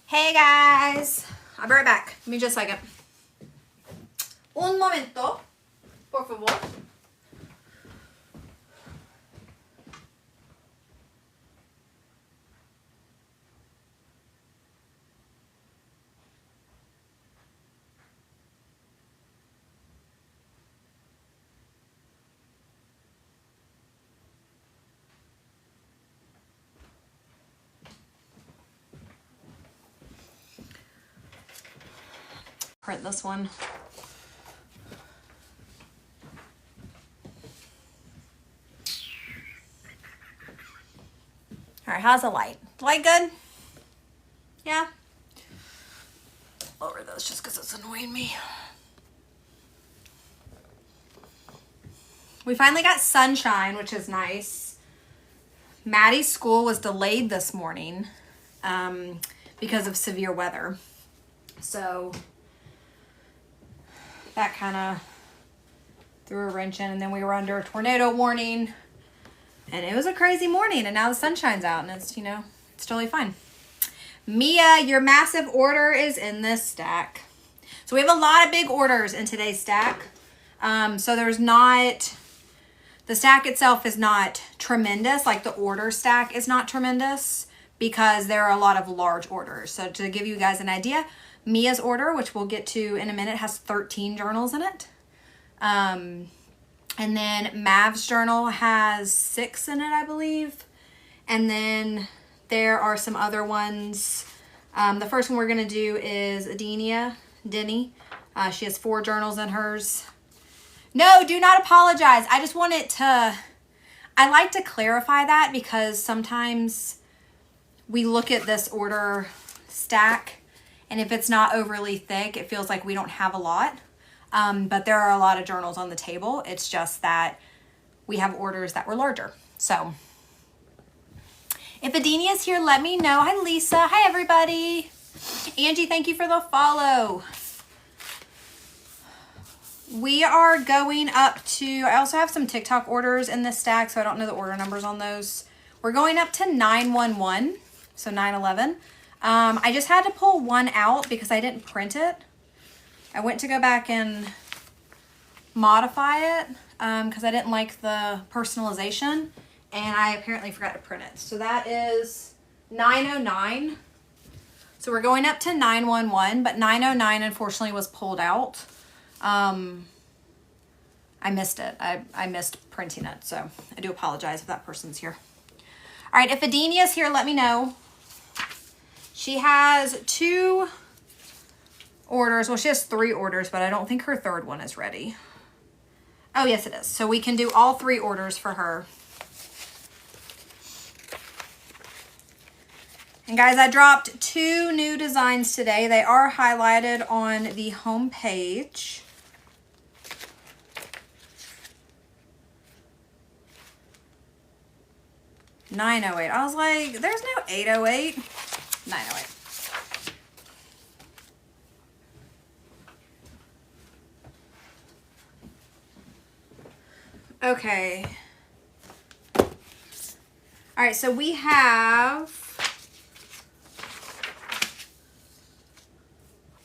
Hey guys, I'll be right back. Give me just a second. Un momento, por favor. Print this one. All right, how's the light? Light good? Yeah? Lower this just because it's annoying me. We finally got sunshine, which is nice. Maddie's school was delayed this morning because of severe weather. So that kind of threw a wrench in, and then we were under a tornado warning, and it was a crazy morning, and now the sunshine's out, and it's, you know, it's totally fine. Mia, your massive order is in this stack. So we have a lot of big orders in today's stack. So there's not, the stack itself is not tremendous, like the order stack is not tremendous because there are a lot of large orders. So to give you guys an idea, Mia's order, which we'll get to in a minute, has 13 journals in it. And then Mav's journal has 6 in it, I believe. And then there are some other ones. The first one we're going to do is Denny. She has 4 journals in hers. No, do not apologize. I just want it to, I like to clarify that because sometimes we look at this order stack, and if it's not overly thick, it feels like we don't have a lot. But there are a lot of journals on the table. It's just that we have orders that were larger. So if Adenia's here, let me know. Hi, Lisa. Hi, everybody. Angie, thank you for the follow. We are going up to, I also have some TikTok orders in this stack, so I don't know the order numbers on those. We're going up to 911, so 911. I just had to pull one out because I didn't print it. I went to go back and modify it because I didn't like the personalization, and I apparently forgot to print it. So that is 909. So we're going up to 911, but 909 unfortunately was pulled out. I missed it. I missed printing it, so I do apologize if that person's here. All right, if Adenia's here, let me know. She has 2 orders. Well, she has 3 orders, but I don't think her third one is ready. Oh, yes, it is. So we can do all 3 orders for her. And guys, I dropped 2 new designs today. They are highlighted on the home page. $9.08. I was like, there's no $8.08. $9.08. Okay. All right, so we have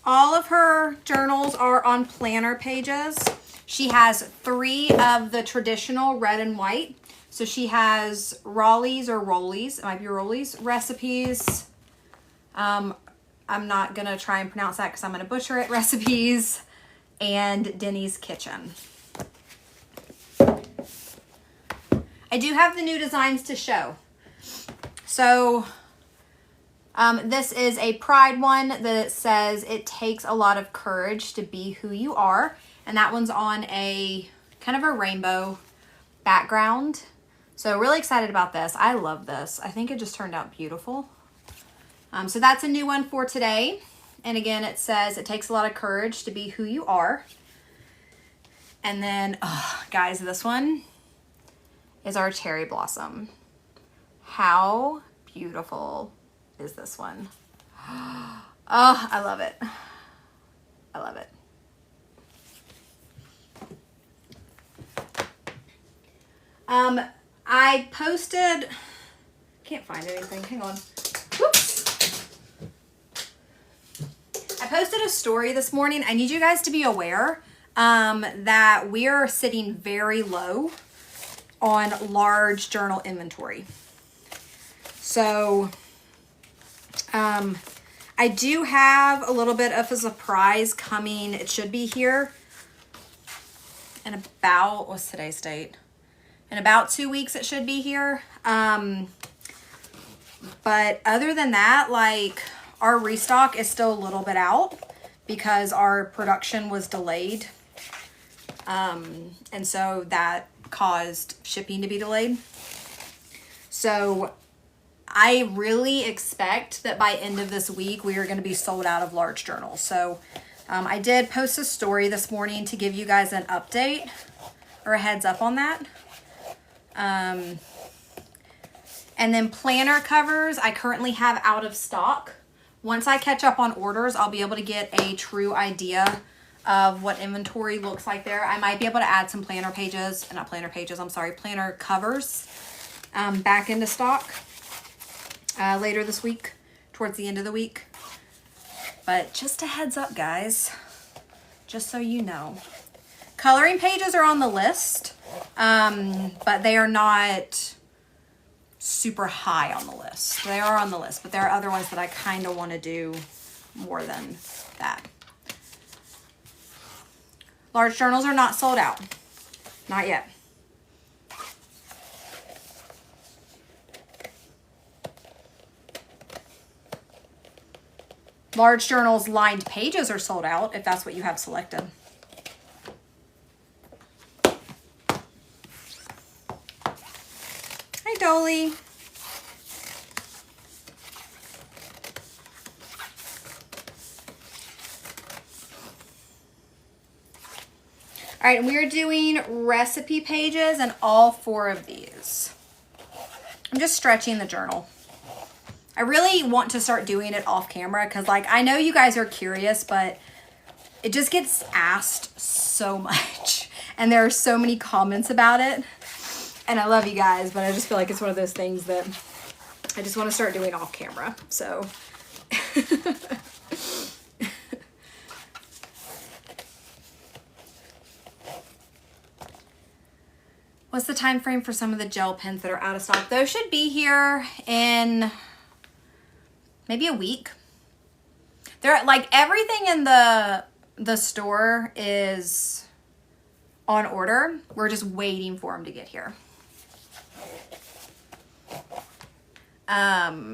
all of her journals are on planner pages. She has 3 of the traditional red and white. So she has Raleigh's or Rollies, it might be Rollies recipes. I'm not gonna try and pronounce that because I'm gonna butcher it. Recipes and Denny's Kitchen. I do have the new designs to show. So this is a pride one that says it takes a lot of courage to be who you are. And that one's on a kind of a rainbow background. So really excited about this. I love this. I think it just turned out beautiful. So that's a new one for today. And again, it says it takes a lot of courage to be who you are. And then, oh, guys, this one is our cherry blossom. How beautiful is this one? Oh, I love it. I love it. I posted, can't find anything, hang on. Whoops. posted a story this morning. I need you guys to be aware that we are sitting very low on large journal inventory. So I do have a little bit of a surprise coming. It should be here in about, what's today's date? In about 2 weeks it should be here. But other than that, like, our restock is still a little bit out because our production was delayed. And so that caused shipping to be delayed. So I really expect that by end of this week, we are going to be sold out of large journals. So I did post a story this morning to give you guys an update or a heads up on that. And then planner covers, I currently have out of stock. Once I catch up on orders, I'll be able to get a true idea of what inventory looks like there. I might be able to add some planner pages, not planner pages, I'm sorry, planner covers back into stock later this week, towards the end of the week. But just a heads up, guys, just so you know. Coloring pages are on the list, but they are not super high on the list. They are on the list, but there are other ones that I kind of want to do more than that. Large journals are not sold out. Not yet. Large journals lined pages are sold out if that's what you have selected. Hi, Dolly. All right, and we are doing recipe pages and all 4 of these. I'm just stretching the journal. I really want to start doing it off camera because, like, I know you guys are curious, but it just gets asked so much. And there are so many comments about it. And I love you guys, but I just feel like it's one of those things that I just want to start doing off camera. So what's the time frame for some of the gel pens that are out of stock? Those should be here in maybe a week. They're like, everything in the store is on order. We're just waiting for them to get here.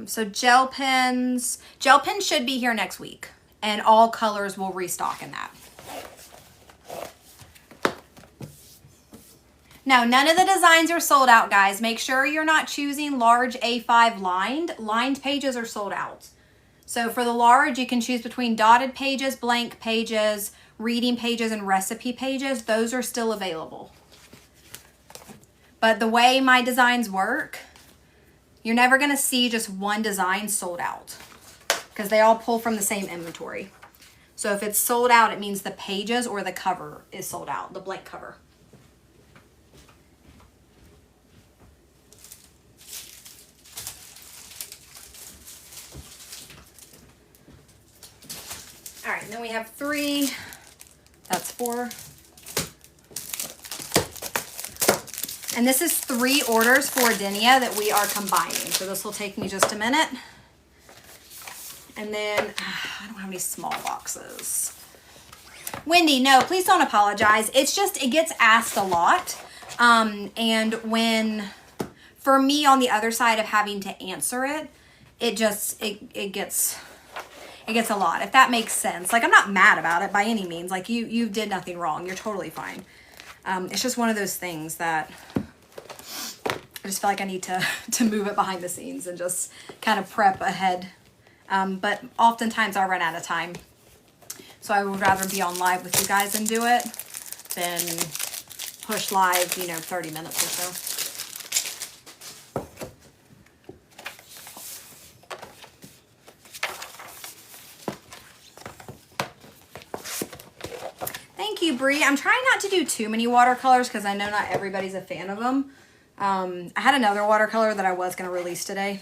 So gel pens should be here next week, and all colors will restock in that. No, none of the designs are sold out, guys. Make sure you're not choosing large A5 lined. Lined pages are sold out. So for the large, you can choose between dotted pages, blank pages, reading pages, and recipe pages. Those are still available. But the way my designs work, you're never going to see just one design sold out because they all pull from the same inventory. So if it's sold out, it means the pages or the cover is sold out, the blank cover. All right, and then we have 3, that's 4. And this is 3 orders for Denia that we are combining. So this will take me just a minute. And then, I don't have any small boxes. Wendy, no, please don't apologize. It's just, it gets asked a lot. And when, for me on the other side of having to answer it, it just, it gets a lot, if that makes sense. Like, I'm not mad about it by any means. Like, you did nothing wrong. You're totally fine. It's just one of those things that I just feel like I need to move it behind the scenes and just kind of prep ahead. But oftentimes I run out of time. So I would rather be on live with you guys and do it than push live, 30 minutes or so. Thank you, Bree. I'm trying not to do too many watercolors because I know not everybody's a fan of them. I had another watercolor that I was going to release today.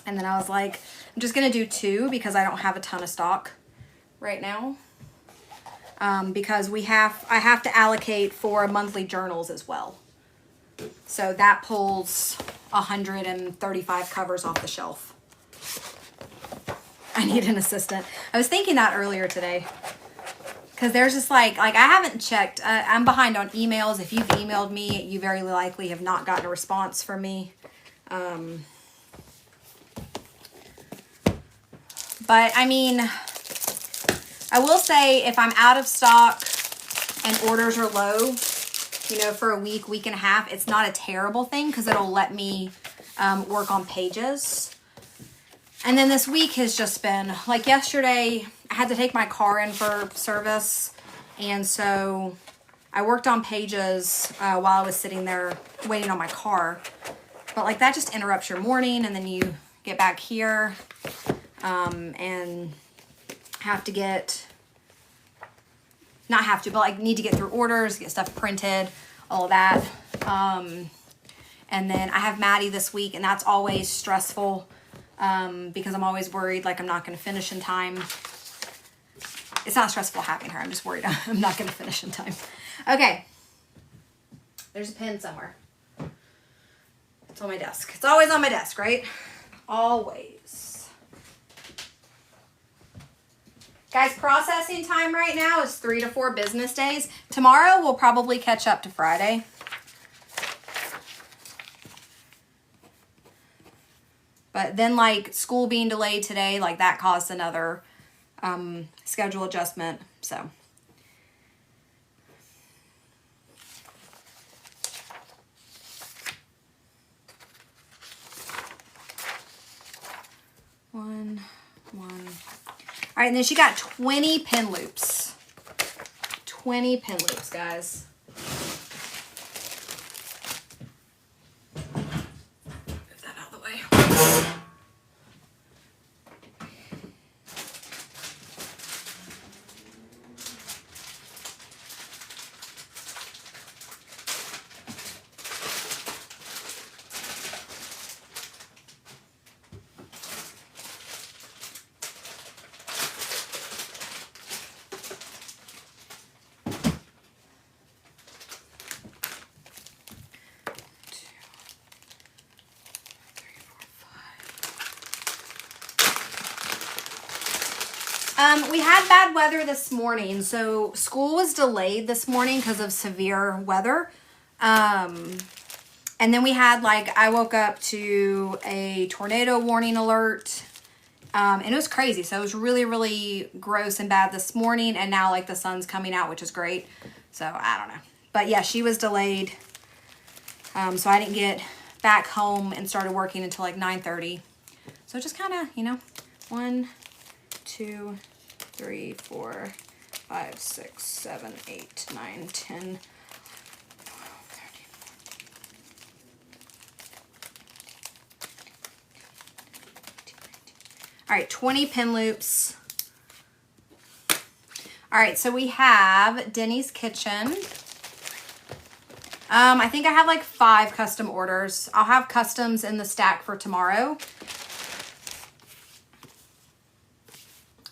And then I was like, I'm just going to do 2 because I don't have a ton of stock. right now. Because I have to allocate for monthly journals as well. So that pulls 135 covers off the shelf. I need an assistant. I was thinking that earlier today. Because there's just like I haven't checked. I'm behind on emails. If you've emailed me, you very likely have not gotten a response from me. But I mean, I will say if I'm out of stock and orders are low, you know, for a week, week and a half, it's not a terrible thing because it'll let me work on pages. And then this week has just been, like yesterday, I had to take my car in for service. And so I worked on pages while I was sitting there waiting on my car. But like that just interrupts your morning, and then you get back here and have to get, not have to, but like need to get through orders, get stuff printed, all of that. And then I have Maddie this week, and that's always stressful because I'm always worried like I'm not going to finish in time. It's not stressful having her. I'm just worried I'm not going to finish in time. Okay. There's a pen somewhere. It's on my desk. It's always on my desk, right? Always. Guys, processing time right now is 3 to 4 business days. Tomorrow we'll probably catch up to Friday. But then like school being delayed today, like that caused another schedule adjustment. So one. All right, and then she got 20 pin loops. 20 pin loops, guys. Move that out of the way. We had bad weather this morning, so school was delayed this morning because of severe weather. And then we had I woke up to a tornado warning alert, and it was crazy. So it was really, really gross and bad this morning, and now the sun's coming out, which is great. So I don't know, but yeah, she was delayed. So I didn't get back home and started working until 9:30. So just kind of, 1, 2, 3, 4, 5, 6, 7, 8, 9, 10, 12, 13. All right, 20 pin loops. All right, so we have Denny's Kitchen. I think I have 5 custom orders. I'll have customs in the stack for tomorrow.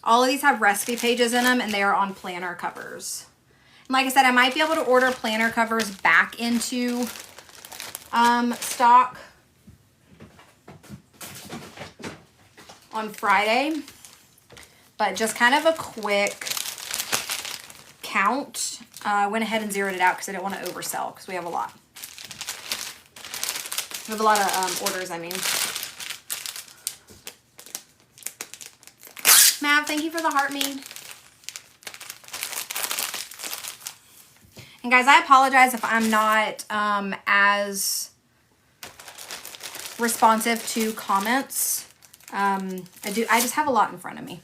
All of these have recipe pages in them, and they are on planner covers. And like I said, I might be able to order planner covers back into stock on Friday. But just kind of a quick count. I went ahead and zeroed it out because I didn't want to oversell because we have a lot. We have a lot of orders, I mean. Mav, thank you for the heart mead. And guys, I apologize if I'm not as responsive to comments. I just have a lot in front of me.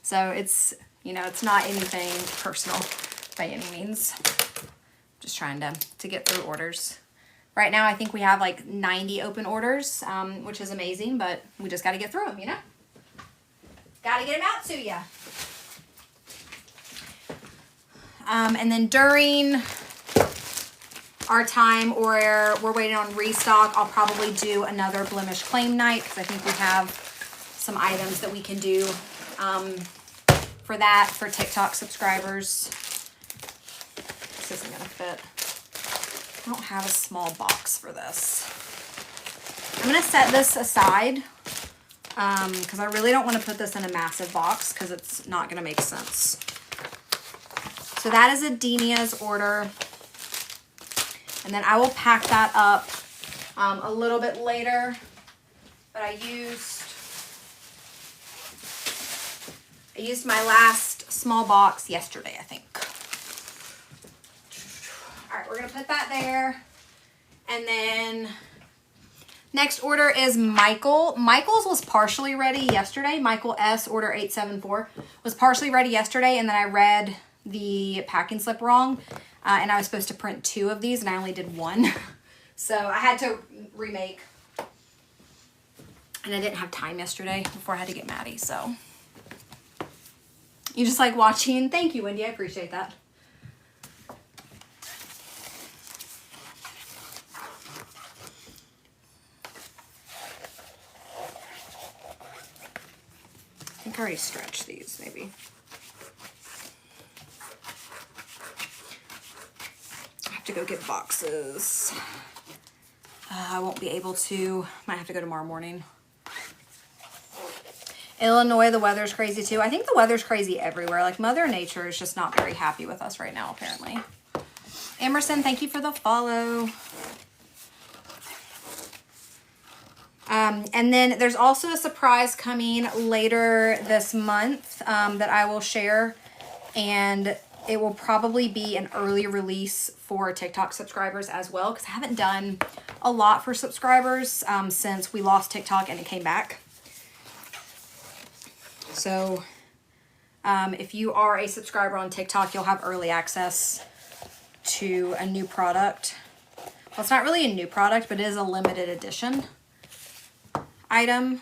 So it's, it's not anything personal by any means. Just trying to get through orders. Right now, I think we have 90 open orders, which is amazing, but we just got to get through them, Got to get them out to you. And then during our time or we're waiting on restock, I'll probably do another blemish claim night because I think we have some items that we can do for that for TikTok subscribers. This isn't gonna fit. I don't have a small box for this. I'm gonna set this aside because I really don't want to put this in a massive box because it's not gonna make sense. So that is Adenia's order. And then I will pack that up a little bit later. But I used my last small box yesterday, I think. All right, we're gonna put that there. And then next order is Michael. Michael's was partially ready yesterday. Michael S, order 874, was partially ready yesterday, and then I read the packing slip wrong. And I was supposed to print 2 of these, and I only did 1. So I had to remake. And I didn't have time yesterday before I had to get Maddie, so. You just like watching. Thank you, Wendy. I appreciate that. I think I already stretched these, maybe. I have to go get boxes. I won't be able to. Might have to go tomorrow morning. Illinois, the weather's crazy too. I think the weather's crazy everywhere. Like Mother Nature is just not very happy with us right now, apparently. Emerson, thank you for the follow. And then there's also a surprise coming later this month that I will share. And it will probably be an early release for TikTok subscribers as well, because I haven't done a lot for subscribers since we lost TikTok and it came back. So if you are a subscriber on TikTok, you'll have early access to a new product. Well, it's not really a new product, but it is a limited edition item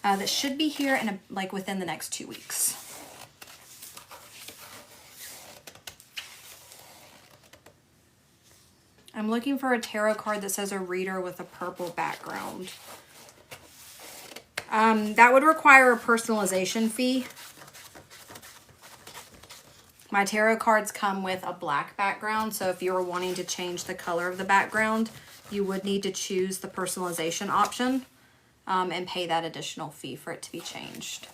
that should be here in within the next 2 weeks. I'm looking for a tarot card that says a reader with a purple background. That would require a personalization fee. My tarot cards come with a black background, so if you were wanting to change the color of the background, you would need to choose the personalization option and pay that additional fee for it to be changed.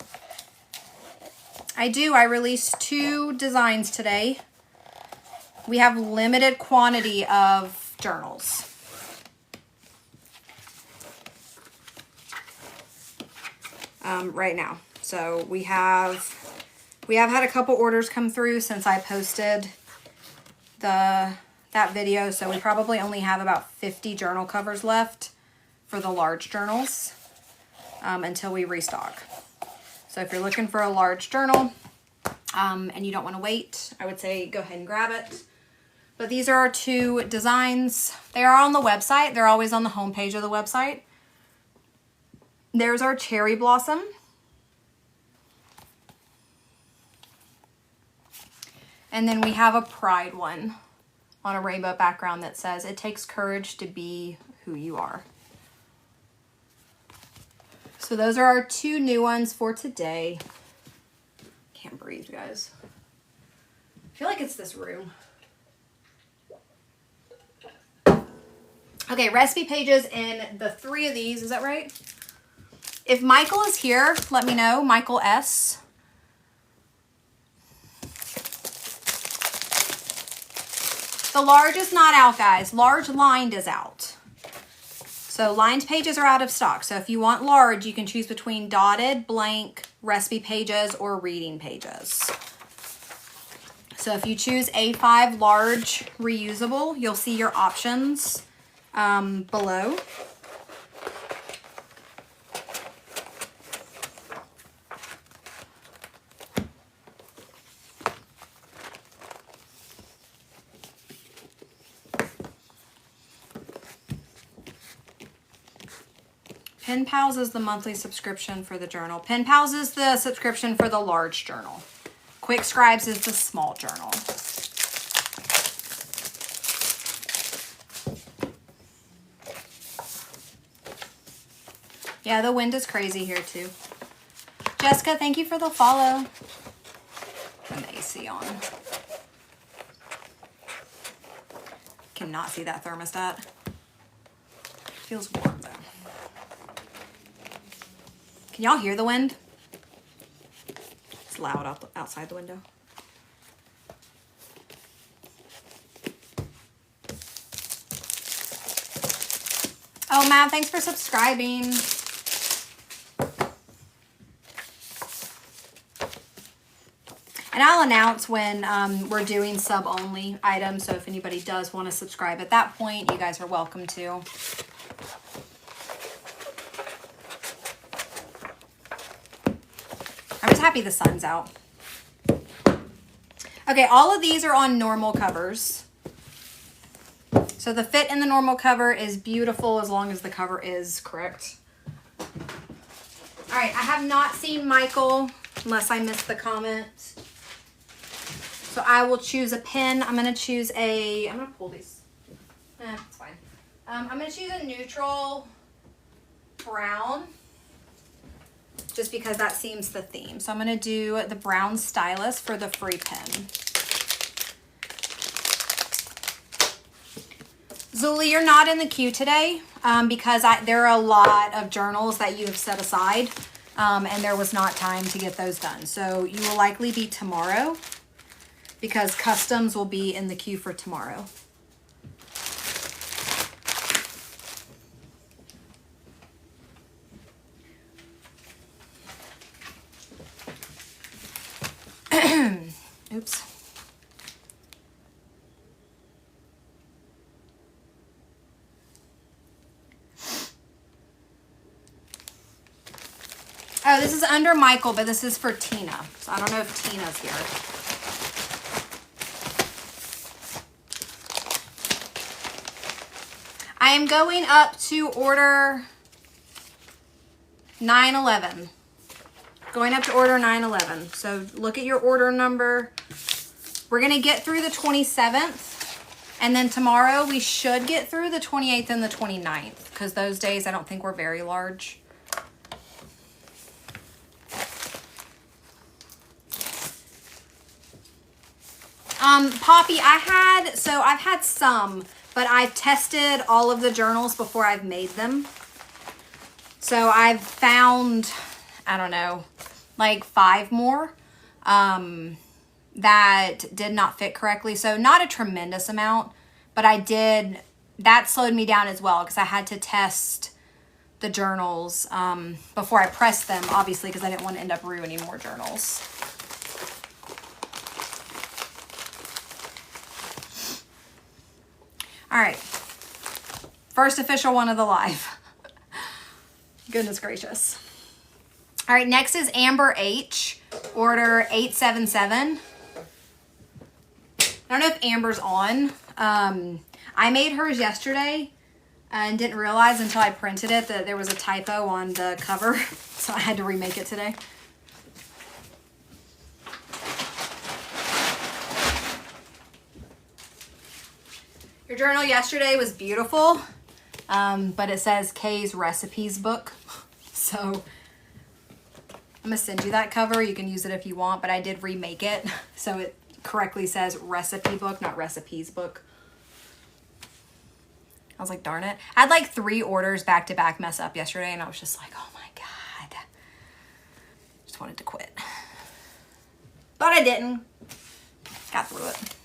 I released 2 designs today. We have limited quantity of journals. Right now. So we have had a couple orders come through since I posted that video. So we probably only have about 50 journal covers left for the large journals until we restock. So if you're looking for a large journal and you don't want to wait, I would say go ahead and grab it. But these are our 2 designs. They are on the website. They're always on the homepage of the website. There's our cherry blossom. And then we have a pride one on a rainbow background that says, "It takes courage to be who you are." So those are our 2 new ones for today. Can't breathe, guys. I feel like it's this room. Okay, recipe pages in the 3 of these. Is that right? If Michael is here, let me know. Michael S. The large is not out, guys. Large lined is out. So lined pages are out of stock. So if you want large, you can choose between dotted, blank, recipe pages, or reading pages. So if you choose A5 large reusable, you'll see your options below. Pen Pals is the monthly subscription for the journal. Pen Pals is the subscription for the large journal. Quick Scribes is the small journal. Yeah, the wind is crazy here too. Jessica, thank you for the follow. turn the AC on. Cannot see that thermostat. Feels warm though. Can y'all hear the wind? It's loud outside the window. Oh, Matt, thanks for subscribing. And I'll announce when we're doing sub-only items. So if anybody does want to subscribe at that point, you guys are welcome to. I'm just happy the sun's out. Okay, all of these are on normal covers. So the fit in the normal cover is beautiful as long as the cover is correct. All right, I have not seen Michael unless I missed the comment. So I will choose a pen. I'm going to choose I'm going to pull these. It's fine. I'm going to choose a neutral brown just because that seems the theme. So I'm going to do the brown stylus for the free pen. Zuli, you're not in the queue today because there are a lot of journals that you have set aside and there was not time to get those done. So you will likely be tomorrow because customs will be in the queue for tomorrow. Oops. Oh, this is under Michael, but this is for Tina. So I don't know if Tina's here. I am going up to order 911. Going up to order 911. So look at your order number. We're going to get through the 27th. And then tomorrow we should get through the 28th and the 29th. Because those days I don't think were very large. Poppy, I've had some, but I've tested all of the journals before I've made them. So I've found, I don't know, like 5 more that did not fit correctly. So not a tremendous amount, but that slowed me down as well because I had to test the journals before I pressed them, obviously, because I didn't want to end up ruining more journals. All right, first official one of the live. Goodness gracious. All right, next is Amber H, order 877. I don't know if Amber's on. I made hers yesterday and didn't realize until I printed it that there was a typo on the cover, so I had to remake it today. Your journal yesterday was beautiful, but it says Kay's recipes book. So I'm going to send you that cover. You can use it if you want, but I did remake it. So it correctly says recipe book, not recipes book. I was like, darn it. I had like 3 orders back to back mess up yesterday and I was just like, oh my God. Just wanted to quit. But I didn't. Got through it.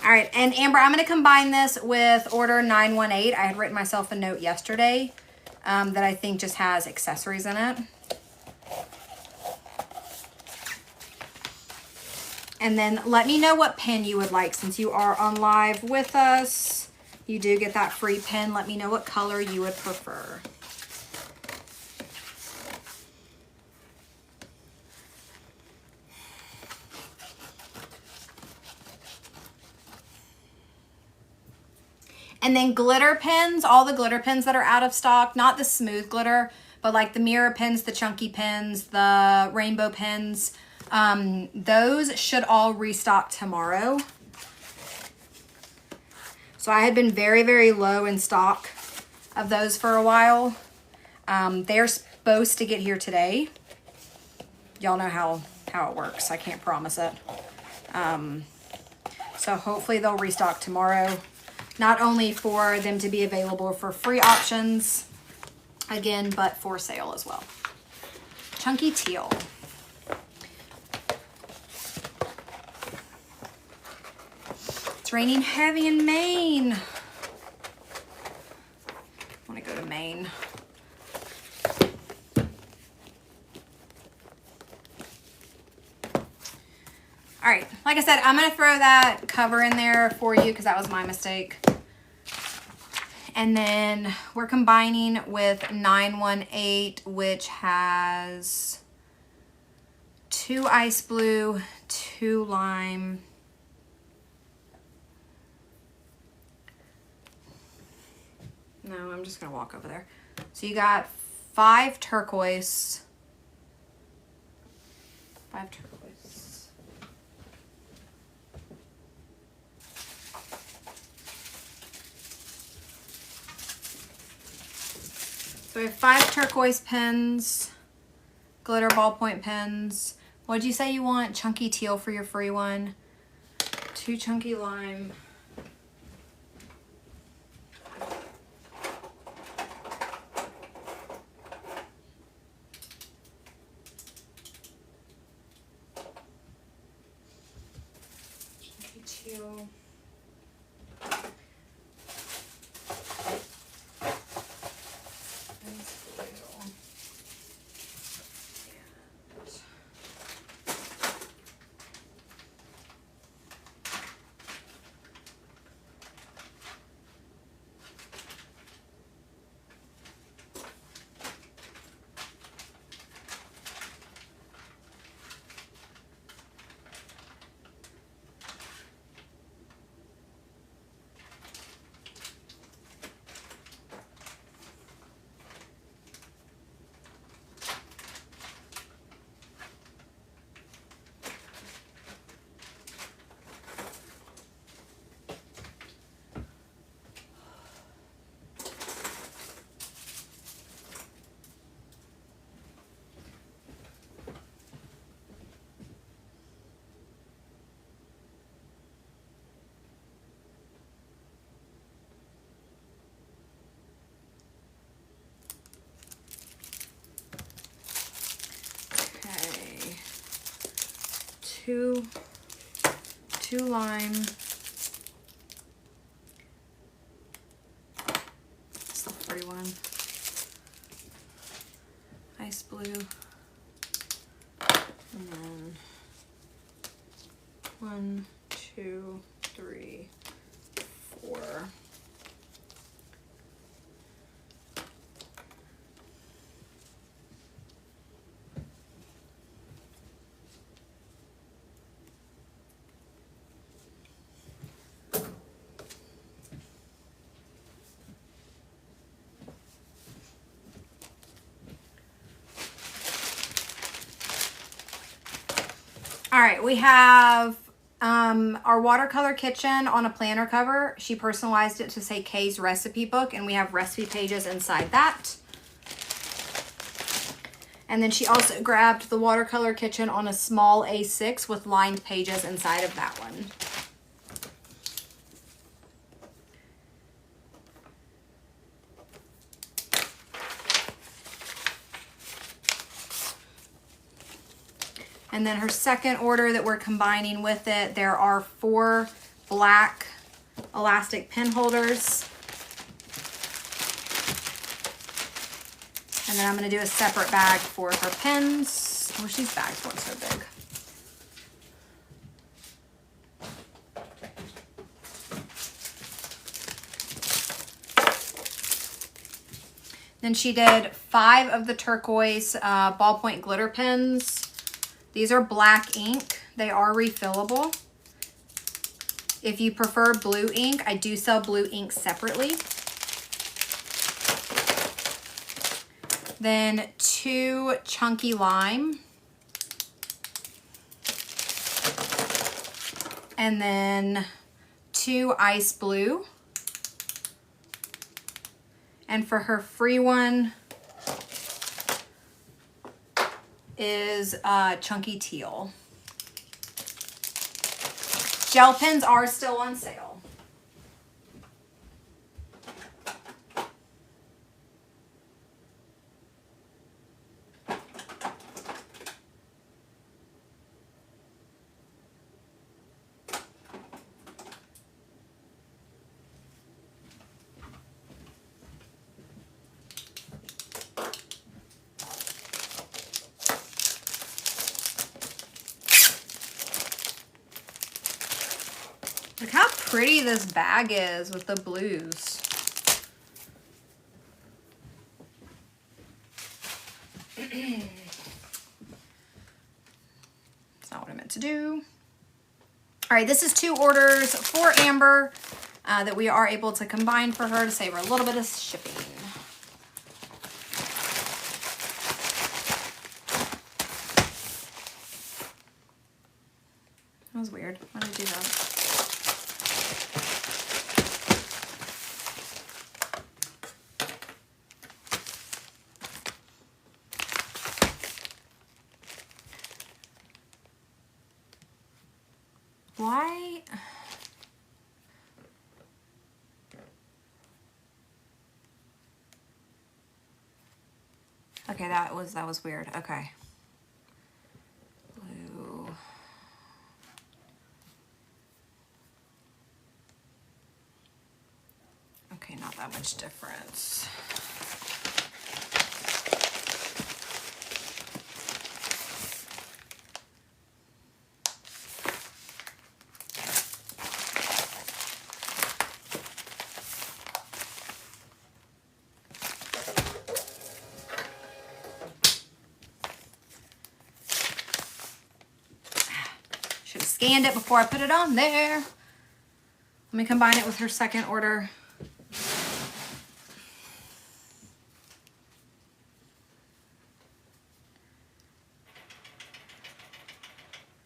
All right, and Amber, I'm going to combine this with order 918. I had written myself a note yesterday that I think just has accessories in it. And then let me know what pen you would like. Since you are on live with us, you do get that free pen. Let me know what color you would prefer. And then glitter pens, all the glitter pens that are out of stock, not the smooth glitter, but like the mirror pens, the chunky pens, the rainbow pens, those should all restock tomorrow. So I had been very, very low in stock of those for a while. They're supposed to get here today. y'all know how it works. I can't promise it. So hopefully they'll restock tomorrow, not only for them to be available for free options again, but for sale as well. Chunky teal. It's raining heavy in Maine. I want to go to Maine. All right, like I said, I'm going to throw that cover in there for you because that was my mistake. And then we're combining with 918, which has 2 ice blue, 2 lime, no, I'm just going to walk over there. So you got 5 turquoise, 5 turquoise. So we have 5 turquoise pens, glitter ballpoint pens. What'd you say you want? Chunky teal for your free one. 2 chunky lime. Chunky teal. Two lime. It's the free one. Ice blue. And then 1, 2, 3, 4. All right, we have our watercolor kitchen on a planner cover. She personalized it to say Kay's recipe book, and we have recipe pages inside that. And then she also grabbed the watercolor kitchen on a small A6 with lined pages inside of that one. And then her second order that we're combining with it, there are 4 black elastic pen holders. And then I'm going to do a separate bag for her pens. I wish these bags weren't so big. Then she did 5 of the turquoise ballpoint glitter pens. These are black ink. They are refillable. If you prefer blue ink, I do sell blue ink separately. Then 2 chunky lime. And then 2 ice blue. And for her free one, is Chunky Teal. Gel pens are still on sale. Look how pretty this bag is with the blues. That's not what I meant to do. All right, this is 2 orders for Amber that we are able to combine for her to save her a little bit of shipping. That was weird. Why did I do that? Why? Okay, that was weird. Okay. Blue. Okay, not that much difference. Should have scanned it before I put it on there. Let me combine it with her second order.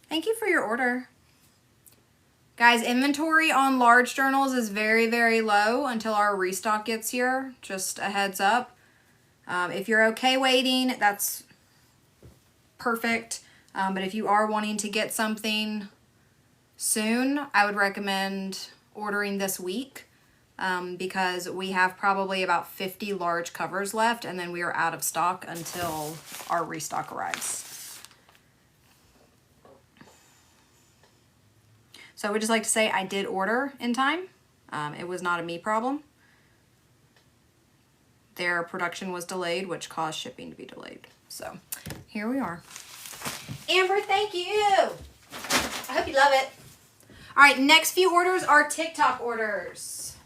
Thank you for your order. Guys, inventory on large journals is very, very low until our restock gets here. Just a heads up. If you're okay waiting, that's perfect. But if you are wanting to get something soon, I would recommend ordering this week because we have probably about 50 large covers left, and then we are out of stock until our restock arrives. So I would just like to say I did order in time. It was not a me problem. Their production was delayed, which caused shipping to be delayed. So here we are. Amber, thank you. I hope you love it. All right, next few orders are TikTok orders.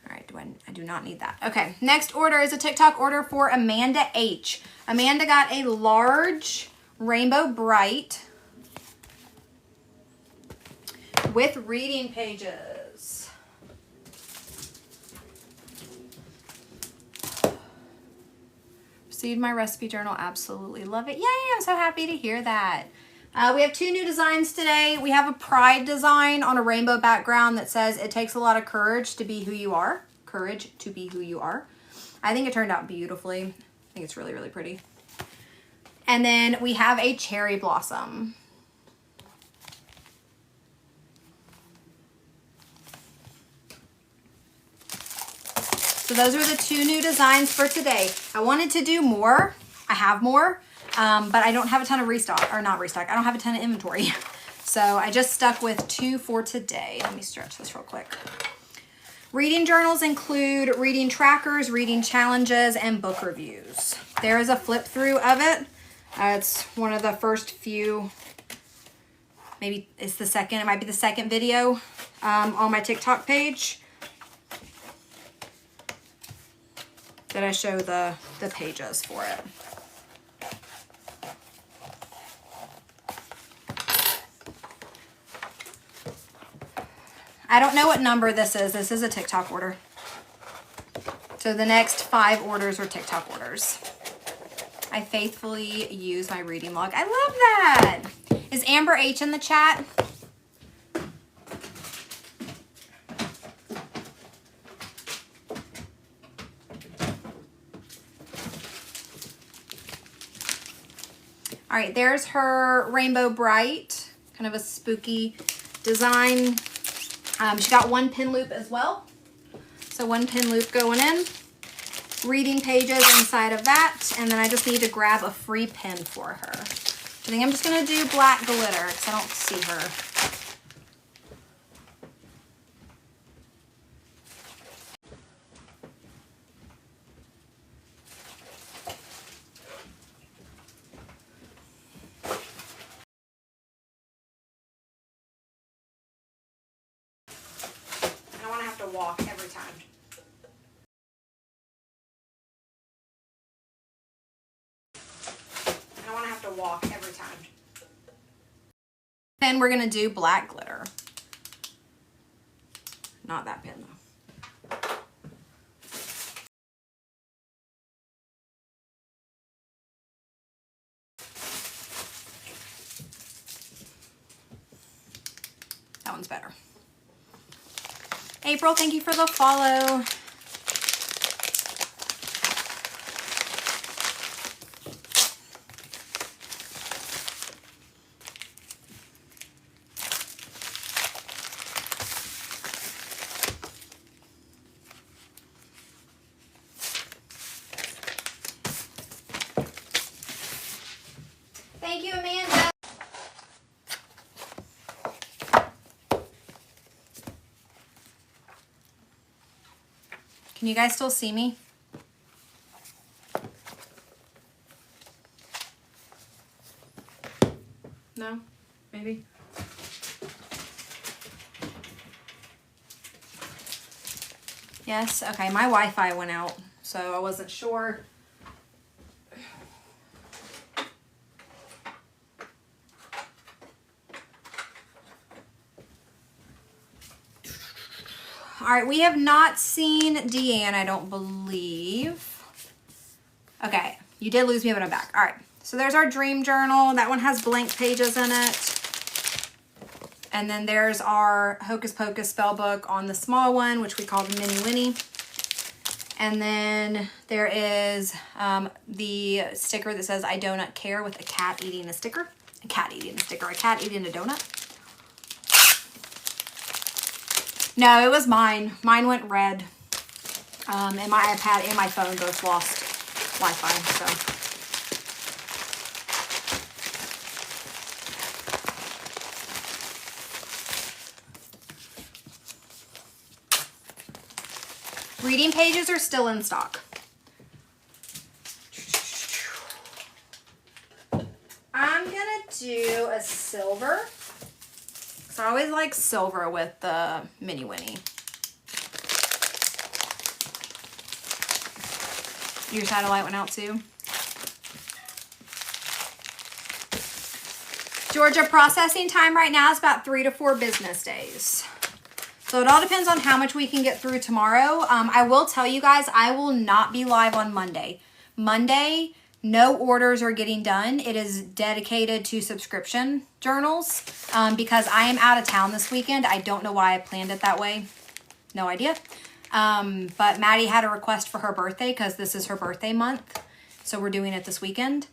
All right, I do not need that. Okay, next order is a TikTok order for Amanda H. Amanda got a large Rainbow Bright with reading pages. Received my recipe journal. Absolutely love it. Yay, I'm so happy to hear that. We have 2 new designs today. We have a pride design on a rainbow background that says it takes a lot of courage to be who you are. Courage to be who you are. I think it turned out beautifully. I think it's really, really pretty. And then we have a cherry blossom. So those are the 2 new designs for today. I wanted to do more. I have more, but I don't have a ton of restock, or not restock. I don't have a ton of inventory. So I just stuck with 2 for today. Let me stretch this real quick. Reading journals include reading trackers, reading challenges, and book reviews. There is a flip through of it. It's one of the first few, maybe it's the second, it might be the second video on my TikTok page that I show the pages for it. I don't know what number this is. This is a TikTok order. So the next 5 orders are TikTok orders. I faithfully use my reading log. I love that. Is Amber H in the chat? right, there's her Rainbow Bright, kind of a spooky design. She got one pin loop as well. So one pin loop going in. Reading pages inside of that. And then I just need to grab a free pin for her. I think I'm just going to do black glitter because I don't see her. I don't want to have to walk every time. I don't want to have to walk every time. Then we're going to do black glitter. Not that pin though. That one's better. April, thank you for the follow. Thank you, Amanda. Can you guys still see me? No? Maybe? Yes? Okay, my Wi-Fi went out, so I wasn't sure. All right, we have not seen Deanne, I don't believe. Okay, you did lose me, but I'm back. All right, so there's our dream journal. That one has blank pages in it. And then there's our Hocus Pocus spell book on the small one, which we call the Mini Winnie. And then there is the sticker that says, I do not care, with a cat eating a sticker. A cat eating a sticker, a cat eating a donut. No, it was mine. Mine went red. And my iPad and my phone both lost Wi-Fi, so. Reading pages are still in stock. I'm gonna do a silver. So I always like silver with the Mini Winnie. Your satellite went out too. Georgia, processing time right now is about 3 to 4 business days. So it all depends on how much we can get through tomorrow. I will tell you guys, I will not be live on Monday. Monday, no orders are getting done. It is dedicated to subscription journals because I am out of town this weekend. I don't know why I planned it that way. No idea. But Maddie had a request for her birthday because this is her birthday month. So we're doing it this weekend.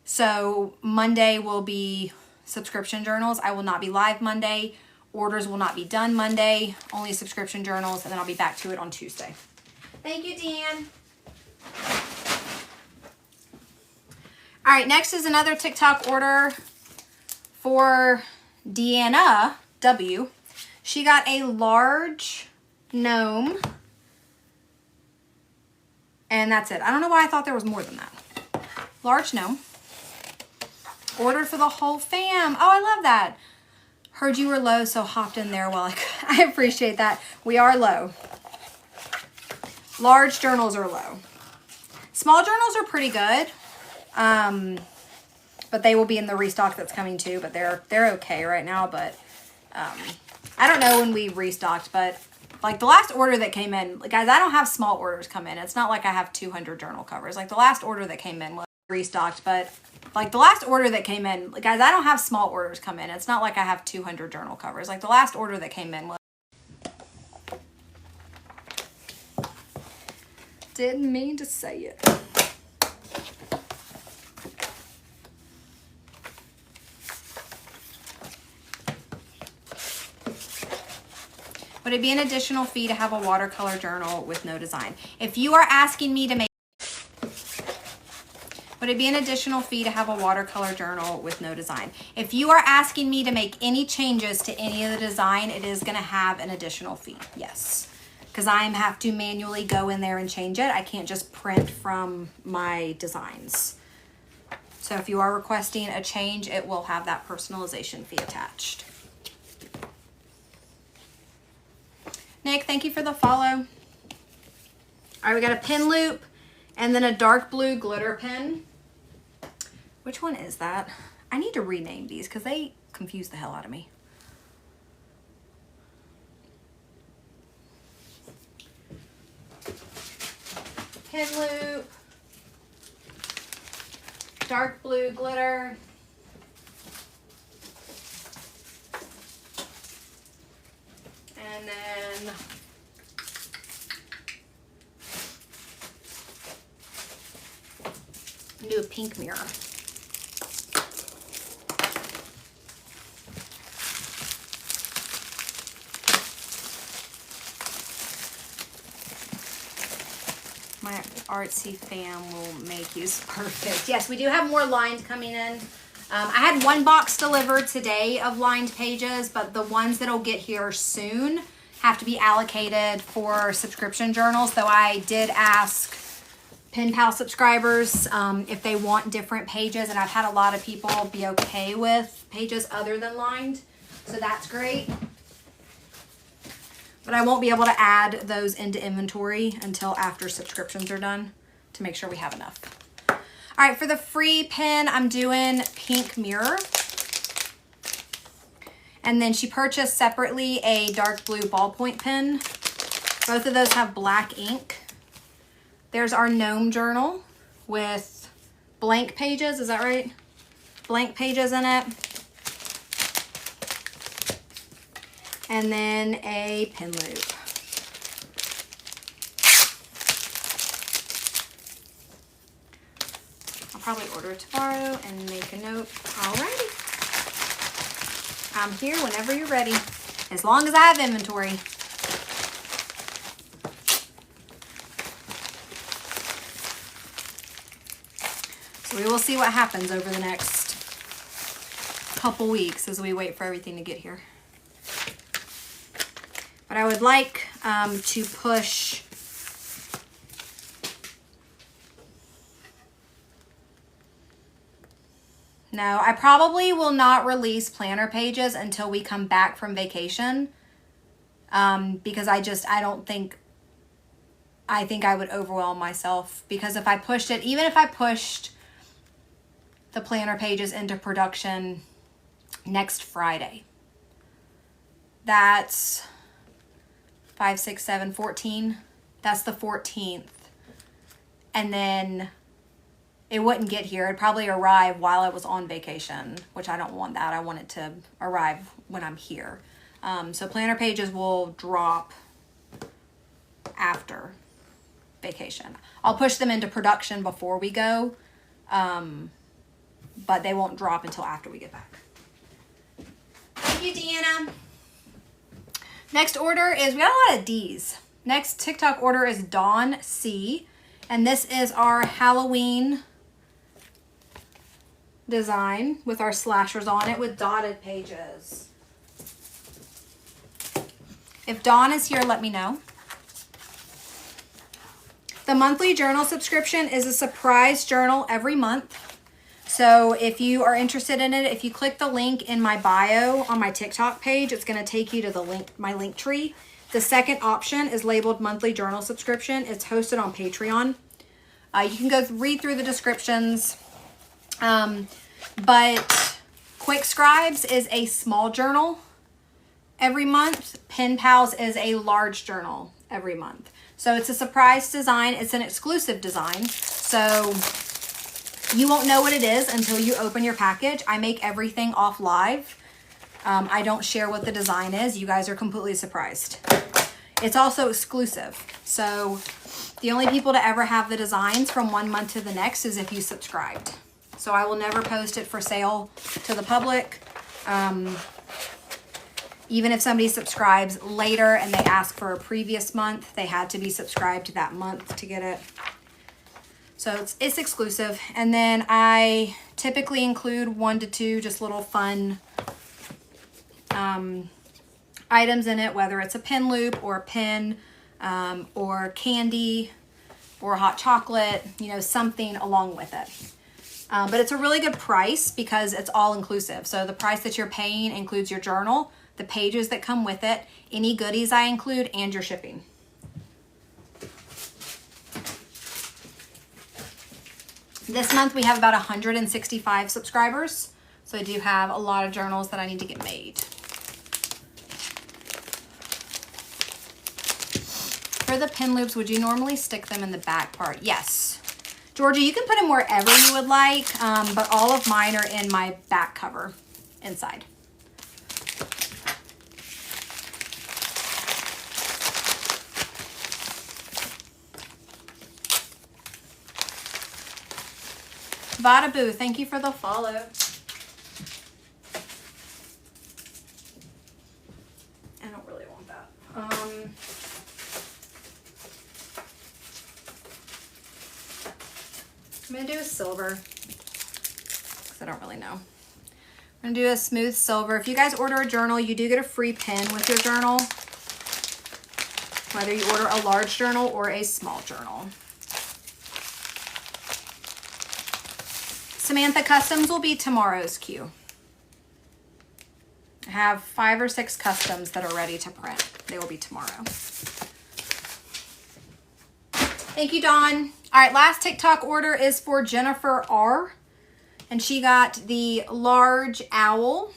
So Monday will be subscription journals. I will not be live Monday. Orders will not be done Monday. Only subscription journals. And then I'll be back to it on Tuesday. Thank you, Deanne. All right, next is another TikTok order for Deanna W. She got a large gnome. And that's it. I don't know why I thought there was more than that. Large gnome. Ordered for the whole fam. Oh, I love that. Heard you were low, so hopped in there while I appreciate that. We are low. Large journals are low. Small journals are pretty good. But they will be in the restock that's coming too, but they're okay right now. But I don't know when we restocked, but like the last order that came in, guys, I don't have small orders come in. It's not like I have 200 journal covers. Like the last order that came in was restocked, but like the last order that came in, guys, I don't have small orders come in. It's not like I have 200 journal covers. Like the last order that came in was. Didn't mean to say it. Would it be an additional fee to have a watercolor journal with no design? If you are asking me to make, would it be an additional fee to have a watercolor journal with no design? If you are asking me to make any changes to any of the design, it is going to have an additional fee. Yes. Because I have to manually go in there and change it. I can't just print from my designs. So if you are requesting a change, it will have that personalization fee attached. Nick, thank you for the follow. All right, we got a pin loop and then a dark blue glitter pin. Which one is that? I need to rename these because they confuse the hell out of me. Pin loop, dark blue glitter, and then do a pink mirror. My artsy fam will make use. Perfect. Yes, we do have more lined coming in. I had one box delivered today of lined pages, but the ones that'll get here soon have to be allocated for subscription journals. So I did ask Pen Pal subscribers if they want different pages, and I've had a lot of people be okay with pages other than lined. So that's great. But I won't be able to add those into inventory until after subscriptions are done to make sure we have enough. All right, for the free pen, I'm doing pink mirror. And then she purchased separately a dark blue ballpoint pen. Both of those have black ink. There's our gnome journal with blank pages. Is that right? Blank pages in it. And then a pin loop. I'll probably order it tomorrow and make a note. Alrighty. I'm here whenever you're ready, as long as I have inventory. So we will see what happens over the next couple weeks as we wait for everything to get here. But I would like to push no, I probably will not release planner pages until we come back from vacation because I think I would overwhelm myself, because if I pushed it, even if I pushed the planner pages into production next Friday, that's 5, 6, 7, 14. That's the 14th. And then it wouldn't get here. It'd probably arrive while I was on vacation, which I don't want that. I want it to arrive when I'm here. So planner pages will drop after vacation. I'll push them into production before we go, but they won't drop until after we get back. Thank you, Deanna. Next order is, we got a lot of D's. Next TikTok order is Dawn C. And this is our Halloween design with our slashers on it with dotted pages. If Dawn is here, let me know. The monthly journal subscription is a surprise journal every month. So if you are interested in it, if you click the link in my bio on my TikTok page, it's going to take you to the link, my link tree. The second option is labeled monthly journal subscription. It's hosted on Patreon. You can go read through the descriptions. But Quick Scribes is a small journal every month. Pen Pals is a large journal every month. So it's a surprise design. It's an exclusive design. So you won't know what it is until you open your package. I make everything off live. I don't share what the design is. You guys are completely surprised. It's also exclusive. So the only people to ever have the designs from one month to the next is if you subscribed. So I will never post it for sale to the public. Even if somebody subscribes later and they ask for a previous month, they had to be subscribed that month to get it. So it's exclusive. And then I typically include 1 to 2 just little fun items in it, whether it's a pen loop or a pen or candy or hot chocolate, you know, something along with it. But it's a really good price because it's all inclusive. So the price that you're paying includes your journal, the pages that come with it, any goodies I include, and your shipping. This month we have about 165 subscribers. So I do have a lot of journals that I need to get made. For the pin loops, would you normally stick them in the back part? Yes. Georgia, you can put them wherever you would like, but all of mine are in my back cover inside. Vadaboo, thank you for the follow. I don't really want that. I'm going to do a silver because I don't really know. I'm going to do a smooth silver. If you guys order a journal, you do get a free pen with your journal, whether you order a large journal or a small journal. Samantha, customs will be tomorrow's queue. I have 5 or 6 customs that are ready to print. They will be tomorrow. Thank you, Dawn. All right, last TikTok order is for Jennifer R. And she got the large owl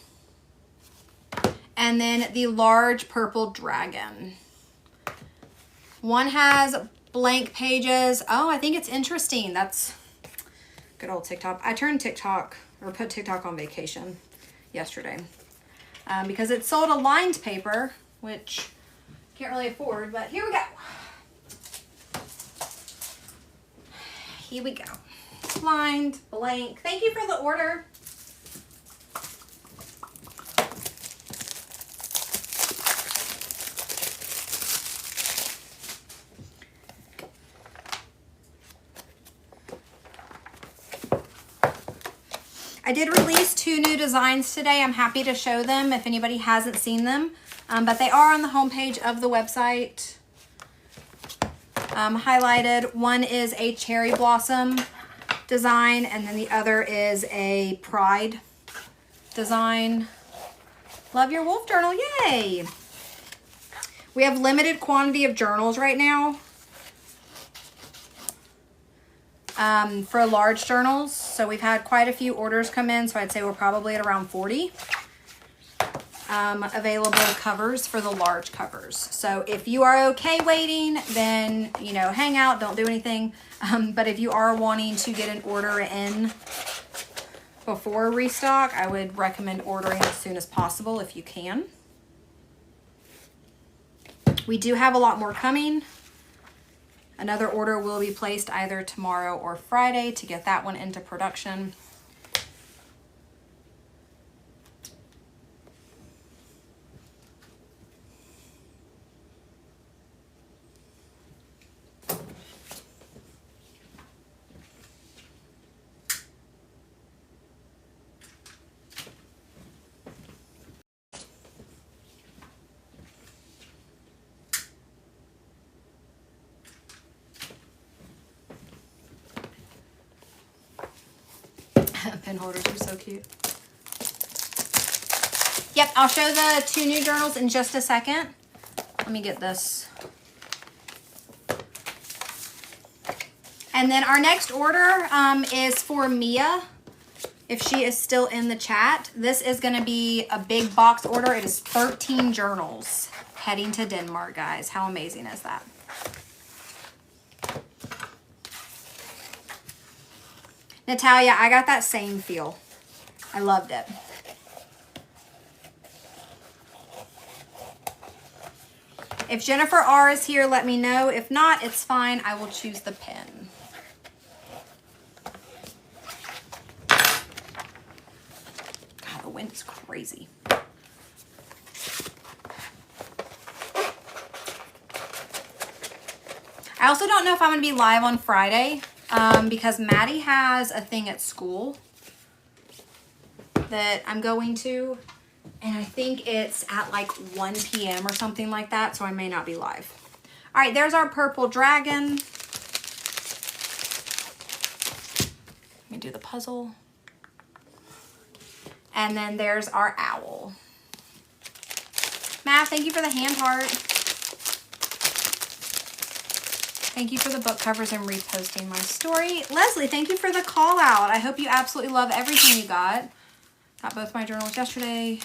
and then the large purple dragon. One has blank pages. Oh, I think it's interesting. That's good old TikTok. I turned TikTok, or put TikTok on vacation yesterday because it sold a lined paper, which can't really afford, but here we go. Here we go. Lined, blank. Thank you for the order. I did release 2 new designs today. I'm happy to show them if anybody hasn't seen them, but they are on the homepage of the website. Highlighted. One is a cherry blossom design, and then the other is a pride design. Love your wolf journal. Yay! We have limited quantity of journals right now. For large journals, so we've had quite a few orders come in, so I'd say we're probably at around 40 available covers for the large covers. So if you are okay waiting, then, you know, hang out, don't do anything. But if you are wanting to get an order in before restock, I would recommend ordering as soon as possible if you can. We do have a lot more coming. Another order will be placed either tomorrow or Friday to get that one into production. Pen holders are so cute. Yep, I'll show the 2 new journals in just a second. Let me get this. And then our next order is for Mia, if she is still in the chat. This is going to be a big box order. It is 13 journals heading to Denmark, guys. How amazing is that? Natalia, I got that same feel. I loved it. If Jennifer R is here, let me know. If not, it's fine. I will choose the pen. God, the wind is crazy. I also don't know if I'm going to be live on Friday because Maddie has a thing at school that I'm going to. And I think it's at like 1 p.m. or something like that, so I may not be live. All right, there's our purple dragon. Let me do the puzzle. And then there's our owl. Matt, thank you for the hand heart. Thank you for the book covers and reposting my story. Leslie, thank you for the call out. I hope you absolutely love everything you got. Got both my journals yesterday.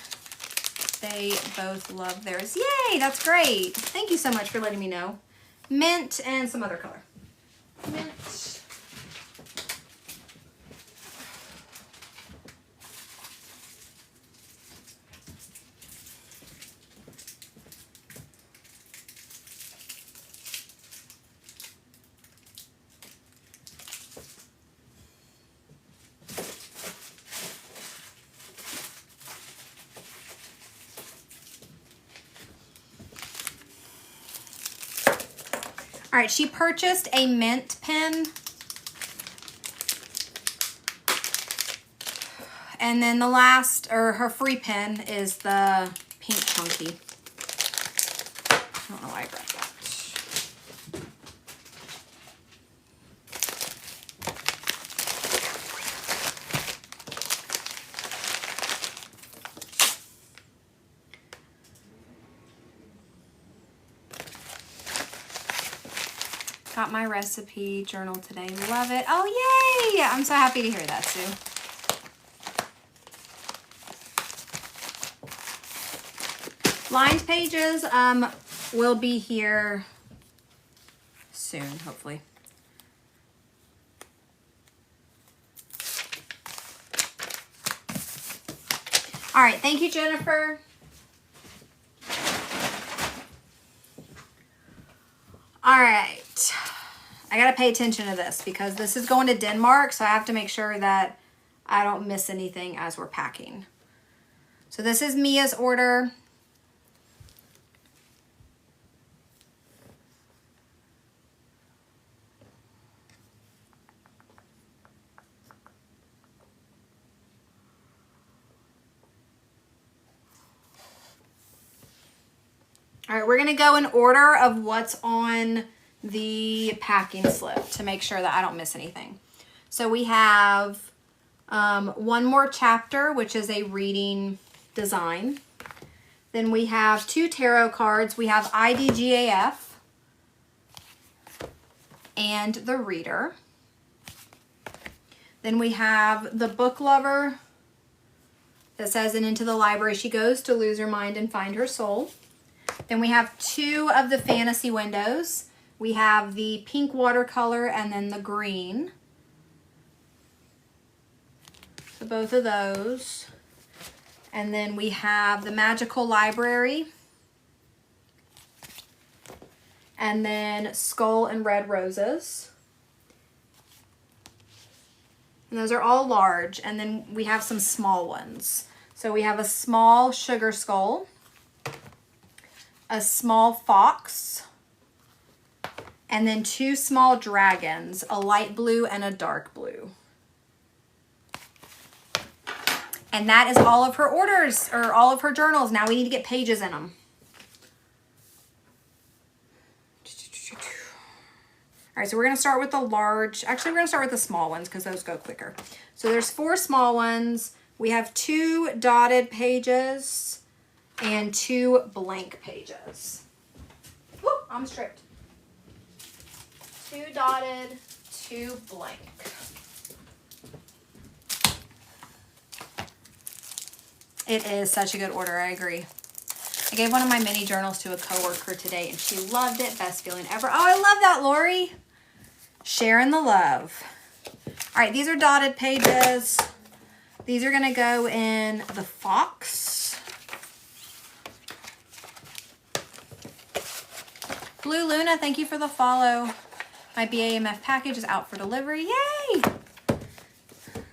They both love theirs. Yay, that's great. Thank you so much for letting me know. Mint and some other color. Mint. All right, she purchased a mint pen. And then the last, or her free pen, is the pink chunky. I don't know why I grabbed that. Got my recipe journal today. Love it. Oh, yay! I'm so happy to hear that, Sue. Lined pages will be here soon, hopefully. All right, thank you, Jennifer. All right, I gotta pay attention to this because this is going to Denmark, so I have to make sure that I don't miss anything as we're packing. So this is Mia's order. All right, we're gonna go in order of what's on the packing slip to make sure that I don't miss anything. So we have one more chapter, which is a reading design. Then we have 2 tarot cards. We have IDGAF and the reader. Then we have the book lover that says, and into the library she goes to lose her mind and find her soul. Then we have 2 of the fantasy windows. We have the pink watercolor and then the green. So both of those. And then we have the magical library. And then skull and red roses. And those are all large. And then we have some small ones. So we have a small sugar skull, a small fox, and then 2 small dragons, a light blue and a dark blue. And that is all of her orders, or all of her journals. Now we need to get pages in them. All right, so we're gonna start with the large, actually we're gonna start with the small ones because those go quicker. So there's 4 small ones. We have 2 dotted pages and 2 blank pages. Whoop, I'm stripped. 2 dotted, 2 blank. It is such a good order, I agree. I gave one of my mini journals to a coworker today and she loved it. Best feeling ever. Oh, I love that, Lori. Sharing the love. All right, these are dotted pages. These are gonna go in the fox. Blue Luna, thank you for the follow. My BAMF package is out for delivery. Yay!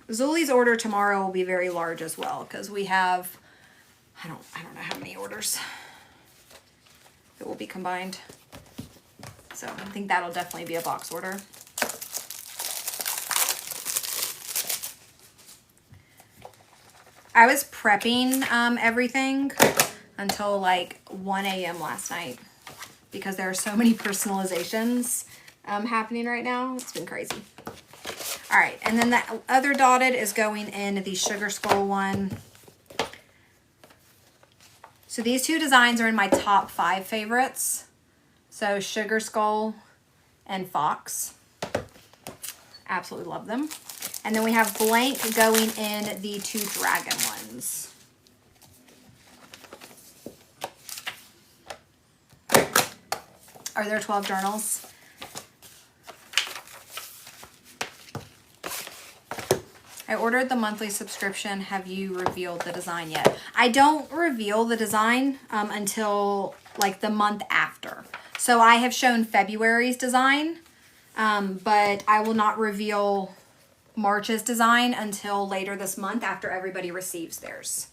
Zuli's order tomorrow will be very large as well because we have, I don't know how many orders that will be combined. So I think that'll definitely be a box order. I was prepping everything until like 1 a.m. last night because there are so many personalizations happening right now. It's been crazy. All right, and then the other dotted is going in the Sugar Skull one. So these two designs are in my top 5 favorites. So Sugar Skull and Fox. Absolutely love them. And then we have blank going in the 2 dragon ones. Are there 12 journals? I ordered the monthly subscription. Have you revealed the design yet? I don't reveal the design until like the month after. So I have shown February's design, but I will not reveal March's design until later this month after everybody receives theirs.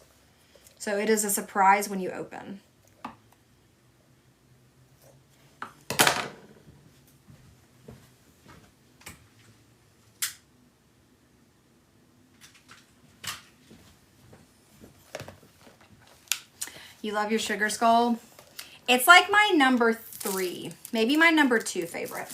So it is a surprise when you open. You love your Sugar Skull? It's like my number 3, maybe my number 2 favorite.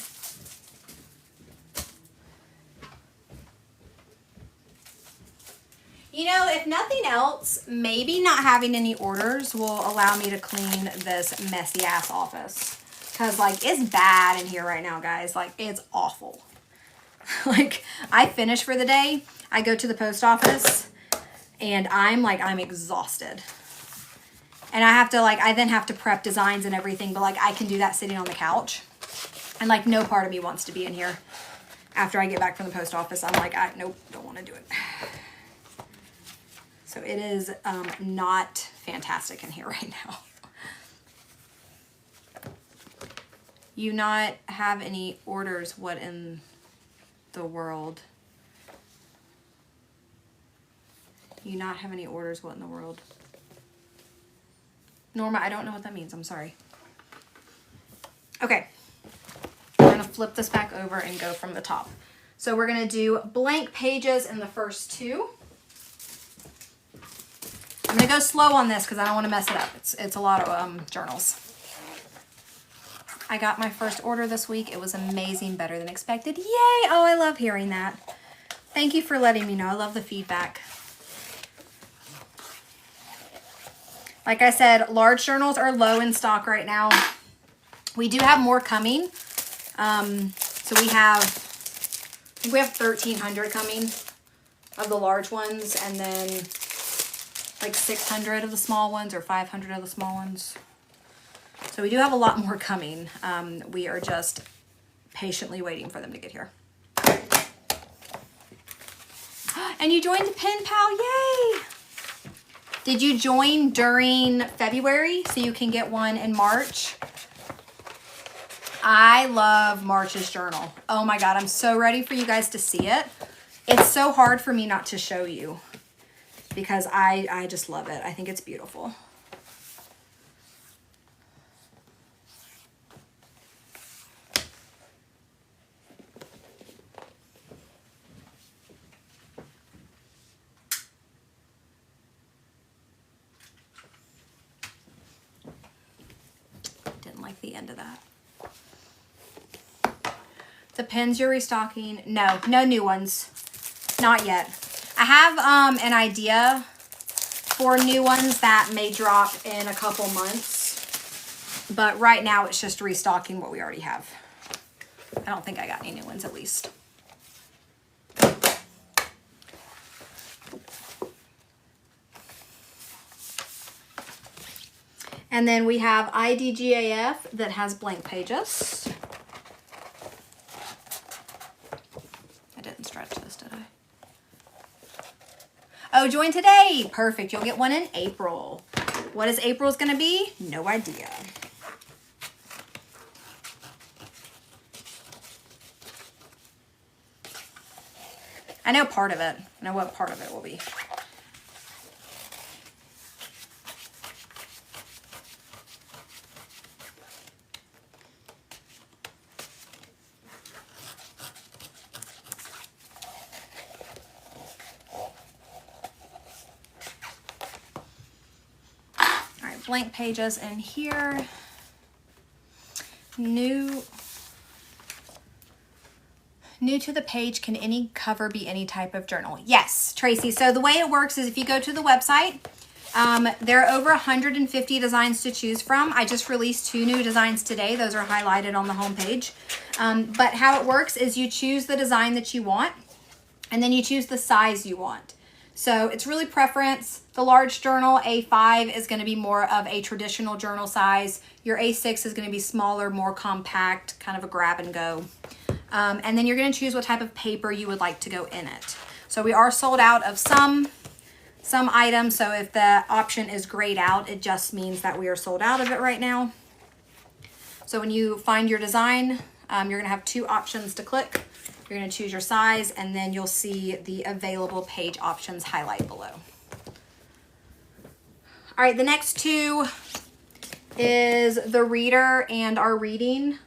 You know, if nothing else, maybe not having any orders will allow me to clean this messy ass office. Because like it's bad in here right now, guys. Like it's awful. Like I finish for the day, I go to the post office and I'm exhausted. And I then have to prep designs and everything, but like I can do that sitting on the couch. And like no part of me wants to be in here. After I get back from the post office, I'm like, nope, don't want to do it. So it is not fantastic in here right now. You not have any orders, what in the world? You not have any orders, what in the world? Norma, I don't know what that means. I'm sorry. Okay. We're going to flip this back over and go from the top. So we're going to do blank pages in the first 2. I'm going to go slow on this because I don't want to mess it up. It's a lot of journals. I got my first order this week. It was amazing, better than expected. Yay! Oh, I love hearing that. Thank you for letting me know. I love the feedback. Like I said, large journals are low in stock right now. We do have more coming. So we have, I think we have 1,300 coming of the large ones, and then like 600 of the small ones or 500 of the small ones. So we do have a lot more coming. We are just patiently waiting for them to get here. And you joined the Pen Pal, yay! Did you join during February so you can get one in March? I love March's journal. Oh my God, I'm so ready for you guys to see it. It's so hard for me not to show you because I just love it. I think it's beautiful. Didn't like the end of that. The pens you're restocking? No new ones. Not yet. I have an idea for new ones that may drop in a couple months. But right now it's just restocking what we already have. I don't think I got any new ones at least. And then we have IDGAF that has blank pages. I didn't stretch this, did I? Oh, join today. Perfect. You'll get one in April. What is April's going to be? No idea. I know part of it. I know what part of it will be. blank pages in here. New to the page, can any cover be any type of journal? Yes, Tracy. So the way it works is if you go to the website, there are over 150 designs to choose from. I just released 2 new designs today. Those are highlighted on the homepage. But how it works is you choose the design that you want, and then you choose the size you want. So it's really preference. The large journal, A5, is going to be more of a traditional journal size. Your A6 is going to be smaller, more compact, kind of a grab and go. And then you're going to choose what type of paper you would like to go in it. So we are sold out of some items. So if the option is grayed out, it just means that we are sold out of it right now. So when you find your design, you're going to have 2 options to click. You're going to choose your size, and then you'll see the available page options highlight below. All right, the next 2 is the reader and our reading,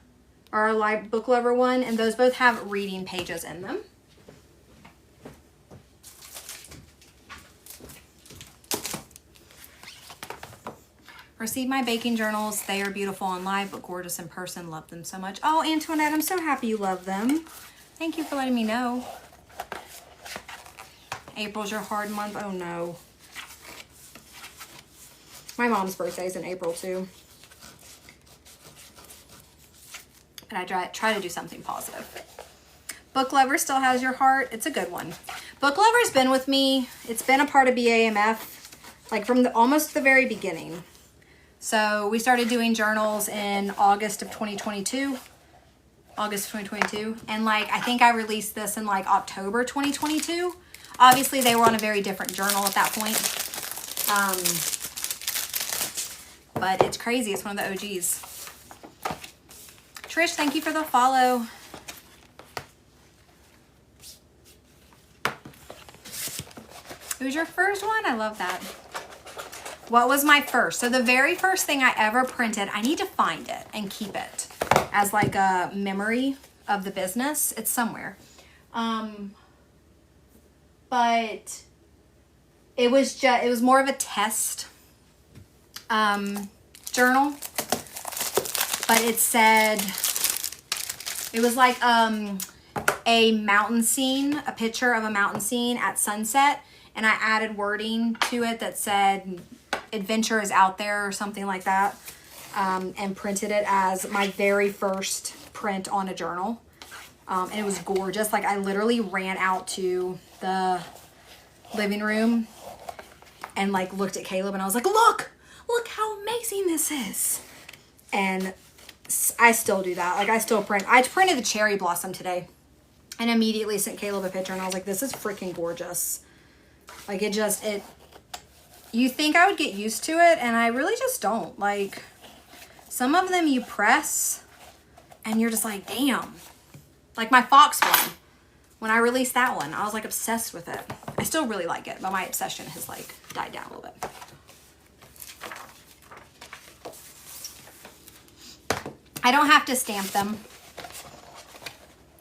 our live book lover one, and those both have reading pages in them. Receive my baking journals. They are beautiful on live, but gorgeous in person. Love them so much. Oh, Antoinette, I'm so happy you love them. Thank you for letting me know. April's your hard month. Oh no. My mom's birthday is in April too. And I try to do something positive. Book Lover still has your heart. It's a good one. Book Lover's been with me. It's been a part of BAMF, like from almost the very beginning. So we started doing journals in August of 2022. And like, I think I released this in like October 2022. Obviously they were on a very different journal at that point. But it's crazy. It's one of the OGs. Trish, thank you for the follow. Who's your first one? I love that. What was my first? So the very first thing I ever printed, I need to find it and keep it as like a memory of the business. It's somewhere. But it was more of a test journal. But it said, it was like a mountain scene, a picture of a mountain scene at sunset. And I added wording to it that said, adventure is out there or something like that. And printed it as my very first print on a journal. And it was gorgeous. Like I literally ran out to the living room and like looked at Caleb and I was like, look how amazing this is. And I still do that. Like I still print. I printed the cherry blossom today and immediately sent Caleb a picture and I was like, this is freaking gorgeous. Like you think I would get used to it and I really just don't. Like some of them you press and you're just like, damn. Like my fox one. When I released that one, I was like obsessed with it. I still really like it, but my obsession has like died down a little bit. I don't have to stamp them.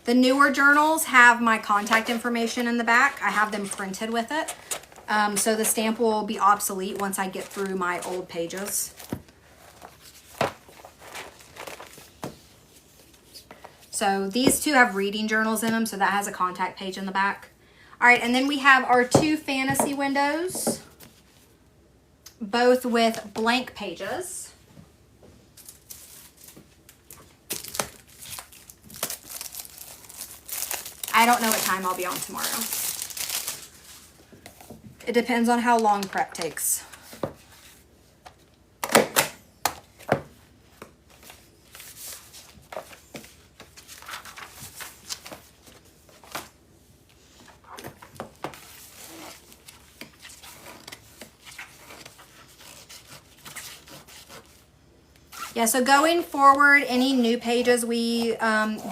The newer journals have my contact information in the back. I have them printed with it. So the stamp will be obsolete once I get through my old pages. So these 2 have reading journals in them, so that has a contact page in the back. All right, and then we have our 2 fantasy windows, both with blank pages. I don't know what time I'll be on tomorrow. It depends on how long prep takes. Yeah, so going forward, any new pages we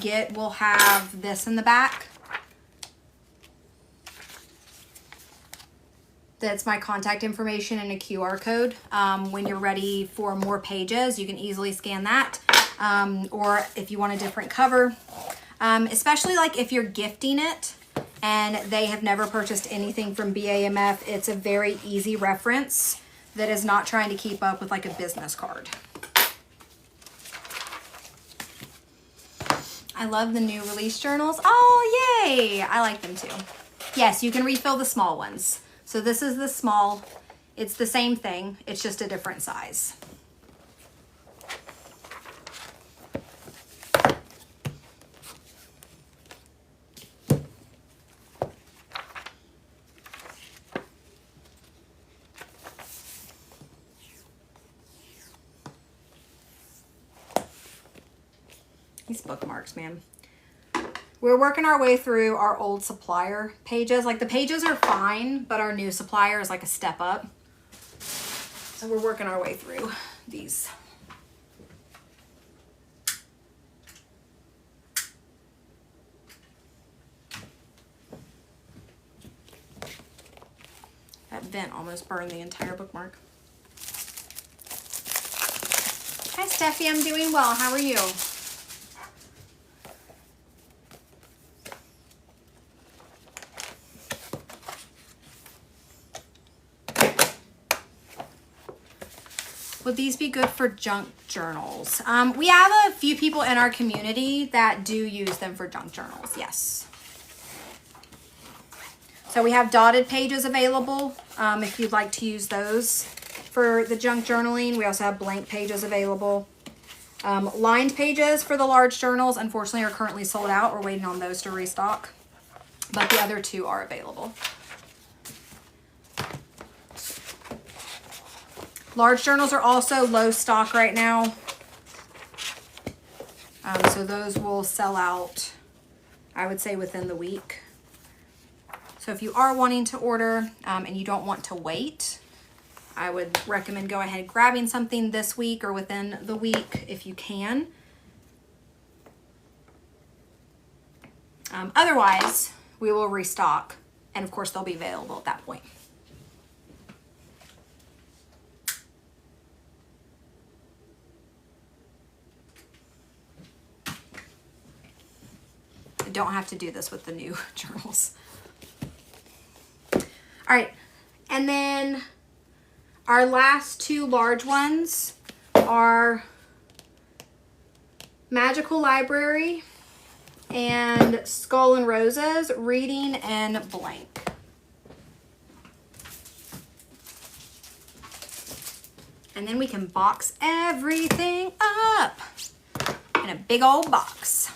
get will have this in the back. That's my contact information and a QR code. When you're ready for more pages, you can easily scan that. Or if you want a different cover, especially like if you're gifting it and they have never purchased anything from BAMF, it's a very easy reference that is not trying to keep up with like a business card. I love the new release journals. Oh, yay. I like them too. Yes, you can refill the small ones. So this is the small. It's the same thing. It's just a different size. These bookmarks, man. We're working our way through our old supplier pages. Like the pages are fine, but our new supplier is like a step up. So we're working our way through these. That vent almost burned the entire bookmark. Hi, Steffi. I'm doing well. How are you? Would these be good for junk journals? We have a few people in our community that do use them for junk journals, yes. So we have dotted pages available if you'd like to use those for the junk journaling. We also have blank pages available. Lined pages for the large journals, unfortunately, are currently sold out. We're waiting on those to restock, but the other two are available. Large journals are also low stock right now. So those will sell out, I would say, within the week. So if you are wanting to order and you don't want to wait, I would recommend go ahead grabbing something this week or within the week if you can. Otherwise, we will restock, and of course they'll be available at that point. I don't have to do this with the new journals. All right, and then our last two large ones are Magical Library and Skull and Roses, reading and blank. And then we can box everything up in a big old box.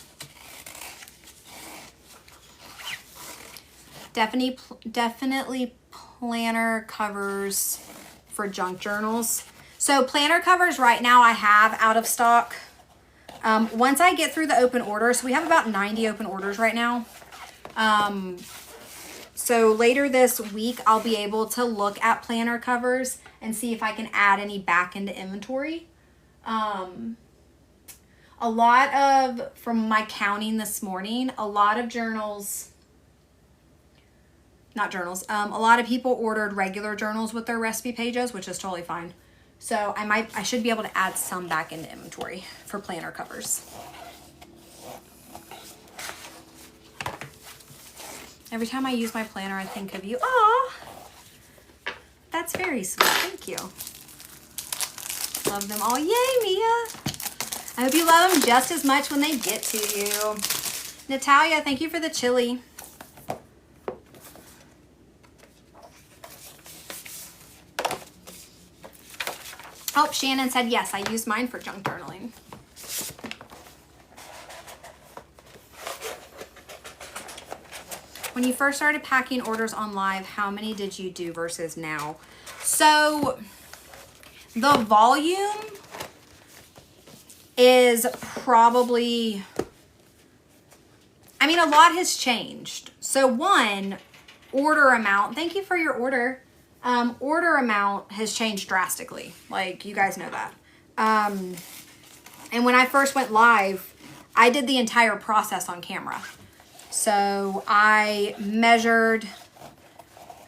Definitely planner covers for junk journals. So planner covers right now I have out of stock. Once I get through the open orders, so we have about 90 open orders right now. So later this week, I'll be able to look at planner covers and see if I can add any back into inventory. A lot of, from my counting this morning, a lot of journals, not journals, a lot of people ordered regular journals with their recipe pages, which is totally fine. So I should be able to add some back into inventory for planner covers. Every time I use my planner, I think of you. Aw, that's very sweet. Thank you. Love them all. Yay, Mia. I hope you love them just as much when they get to you. Natalia, thank you for the chili. Oh, Shannon said, yes, I used mine for junk journaling. When you first started packing orders on live, how many did you do versus now? So the volume is probably, I mean, a lot has changed. So one, order amount, thank you for your order. Order amount has changed drastically. Like, you guys know that. And when I first went live, I did the entire process on camera. So I measured,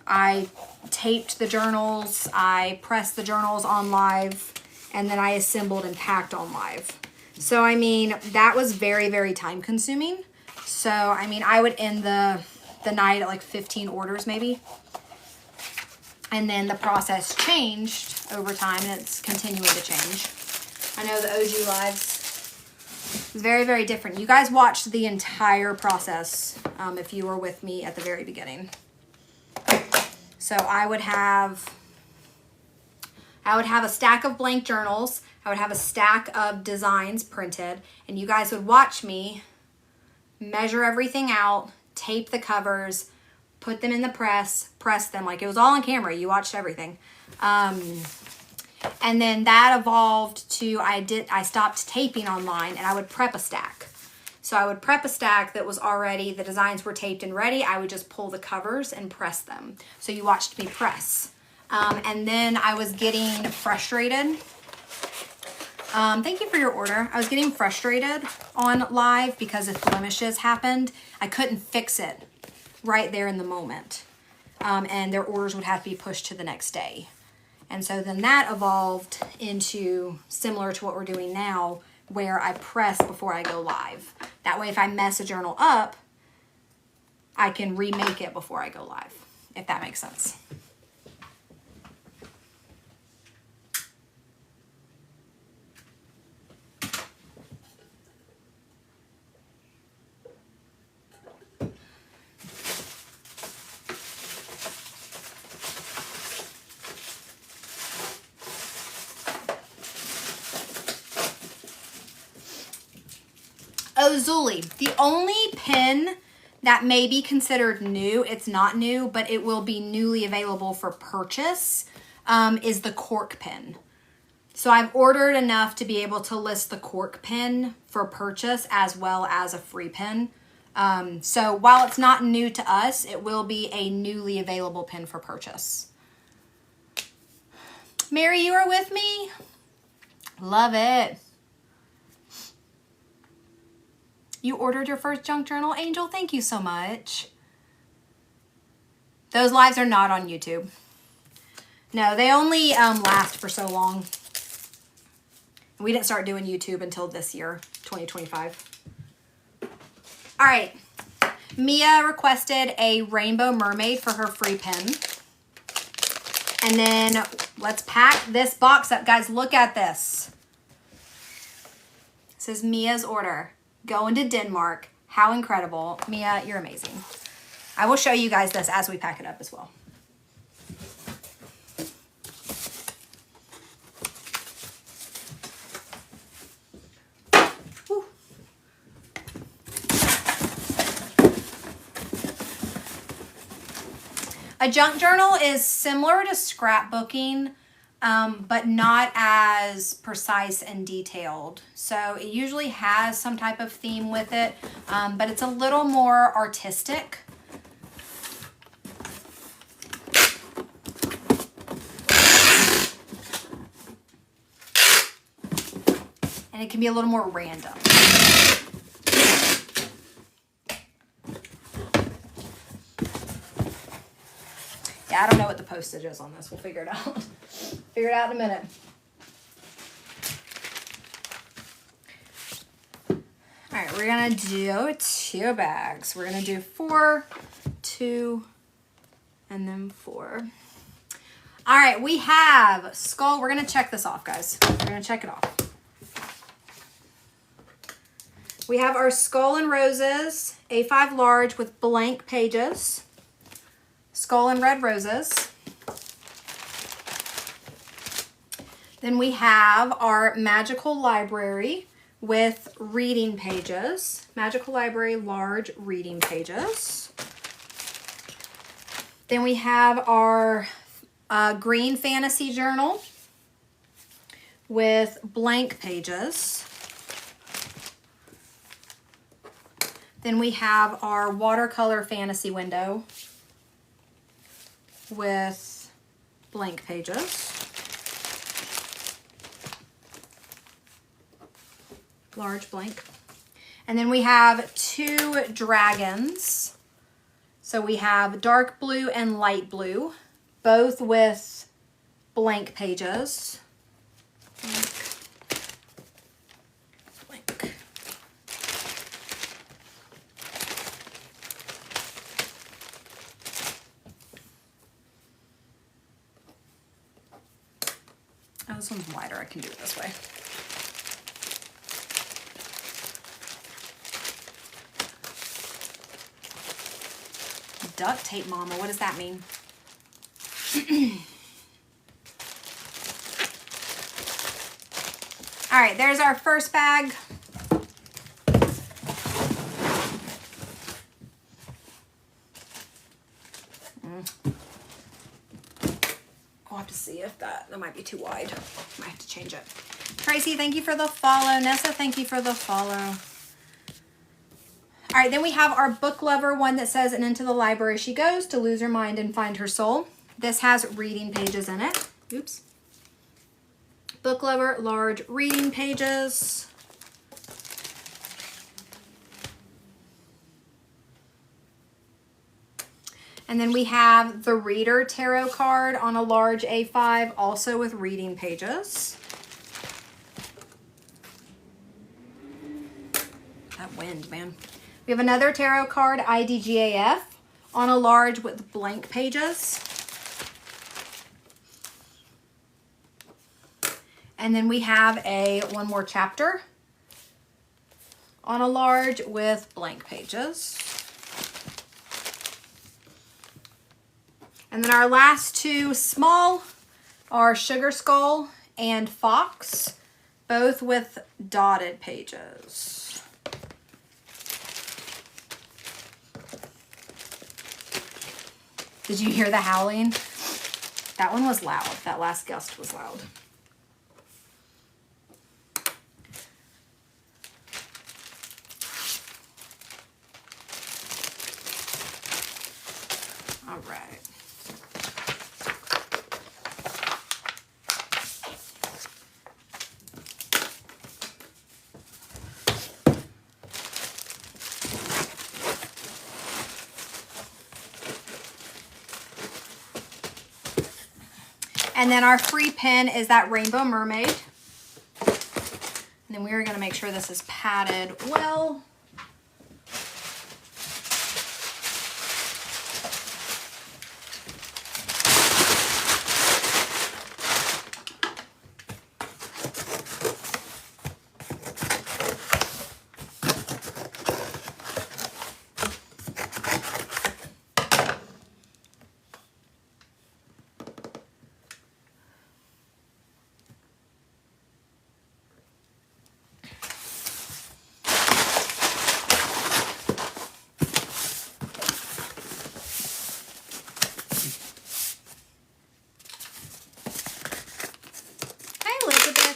I taped the journals, I pressed the journals on live, and then I assembled and packed on live. So, I mean, that was very, very time consuming. So, I mean, I would end the night at like 15 orders maybe. And then the process changed over time, and it's continuing to change. I know the OG Lives is very, very different. You guys watched the entire process if you were with me at the very beginning. So I would have a stack of blank journals. I would have a stack of designs printed, and you guys would watch me measure everything out, tape the covers, put them in the press them. Like, it was all on camera. You watched everything. And then that evolved to, I stopped taping online, and I would prep a stack. So I would prep a stack that was already, the designs were taped and ready. I would just pull the covers and press them. So you watched me press. And then I was getting frustrated. Thank you for your order. I was getting frustrated on live because if blemishes happened, I couldn't fix it right there in the moment. And their orders would have to be pushed to the next day. And so then that evolved into similar to what we're doing now, where I press before I go live. That way, if I mess a journal up, I can remake it before I go live, if that makes sense. Oh, Zuli, the only pen that may be considered new, it's not new, but it will be newly available for purchase, is the cork pen. So I've ordered enough to be able to list the cork pen for purchase as well as a free pen. So while it's not new to us, it will be a newly available pen for purchase. Mary, you are with me? Love it. You ordered your first junk journal, Angel? Thank you so much. Those lives are not on YouTube. No, they only last for so long. We didn't start doing YouTube until this year, 2025. All right. Mia requested a rainbow mermaid for her free pen. And then let's pack this box up. Guys, look at this. This is Mia's order. Going to Denmark. How incredible. Mia, you're amazing. I will show you guys this as we pack it up as well. Whew. A junk journal is similar to scrapbooking, but not as precise and detailed. So it usually has some type of theme with it, but it's a little more artistic. And it can be a little more random. Yeah, I don't know what the postage is on this. We'll figure it out. Figure it out in a minute. All right, we're gonna do 2 bags. We're gonna do 4, 2, and then 4. All right, we have skull. We're gonna check this off, guys. We're gonna check it off. We have our Skull and Roses A5 large with blank pages. Skull and Red Roses. Then we have our Magical Library with reading pages. Magical Library large reading pages. Then we have our Green Fantasy Journal with blank pages. Then we have our Watercolor Fantasy Window with blank pages. Large blank. And then we have 2 dragons. So we have dark blue and light blue, both with blank pages. Blank. this one's wider. I can do it this way. Duct tape, Mama. What does that mean? All right, there's our first bag. I'll have to see if that might be too wide. Might have to change it. Tracy, thank you for the follow. Nessa, thank you for the follow. All right, then we have our book lover one that says, and into the library she goes to lose her mind and find her soul. This has reading pages in it. Oops. Book lover, large reading pages. And then we have the Reader Tarot card on a large A5, also with reading pages. That wind, man. We have another tarot card, IDGAF, on a large with blank pages. And then we have one more chapter on a large with blank pages. And then our last two small are Sugar Skull and Fox, both with dotted pages. Did you hear the howling? That one was loud. That last gust was loud. All right. And then our free pin is that Rainbow Mermaid. And then we are going to make sure this is padded well.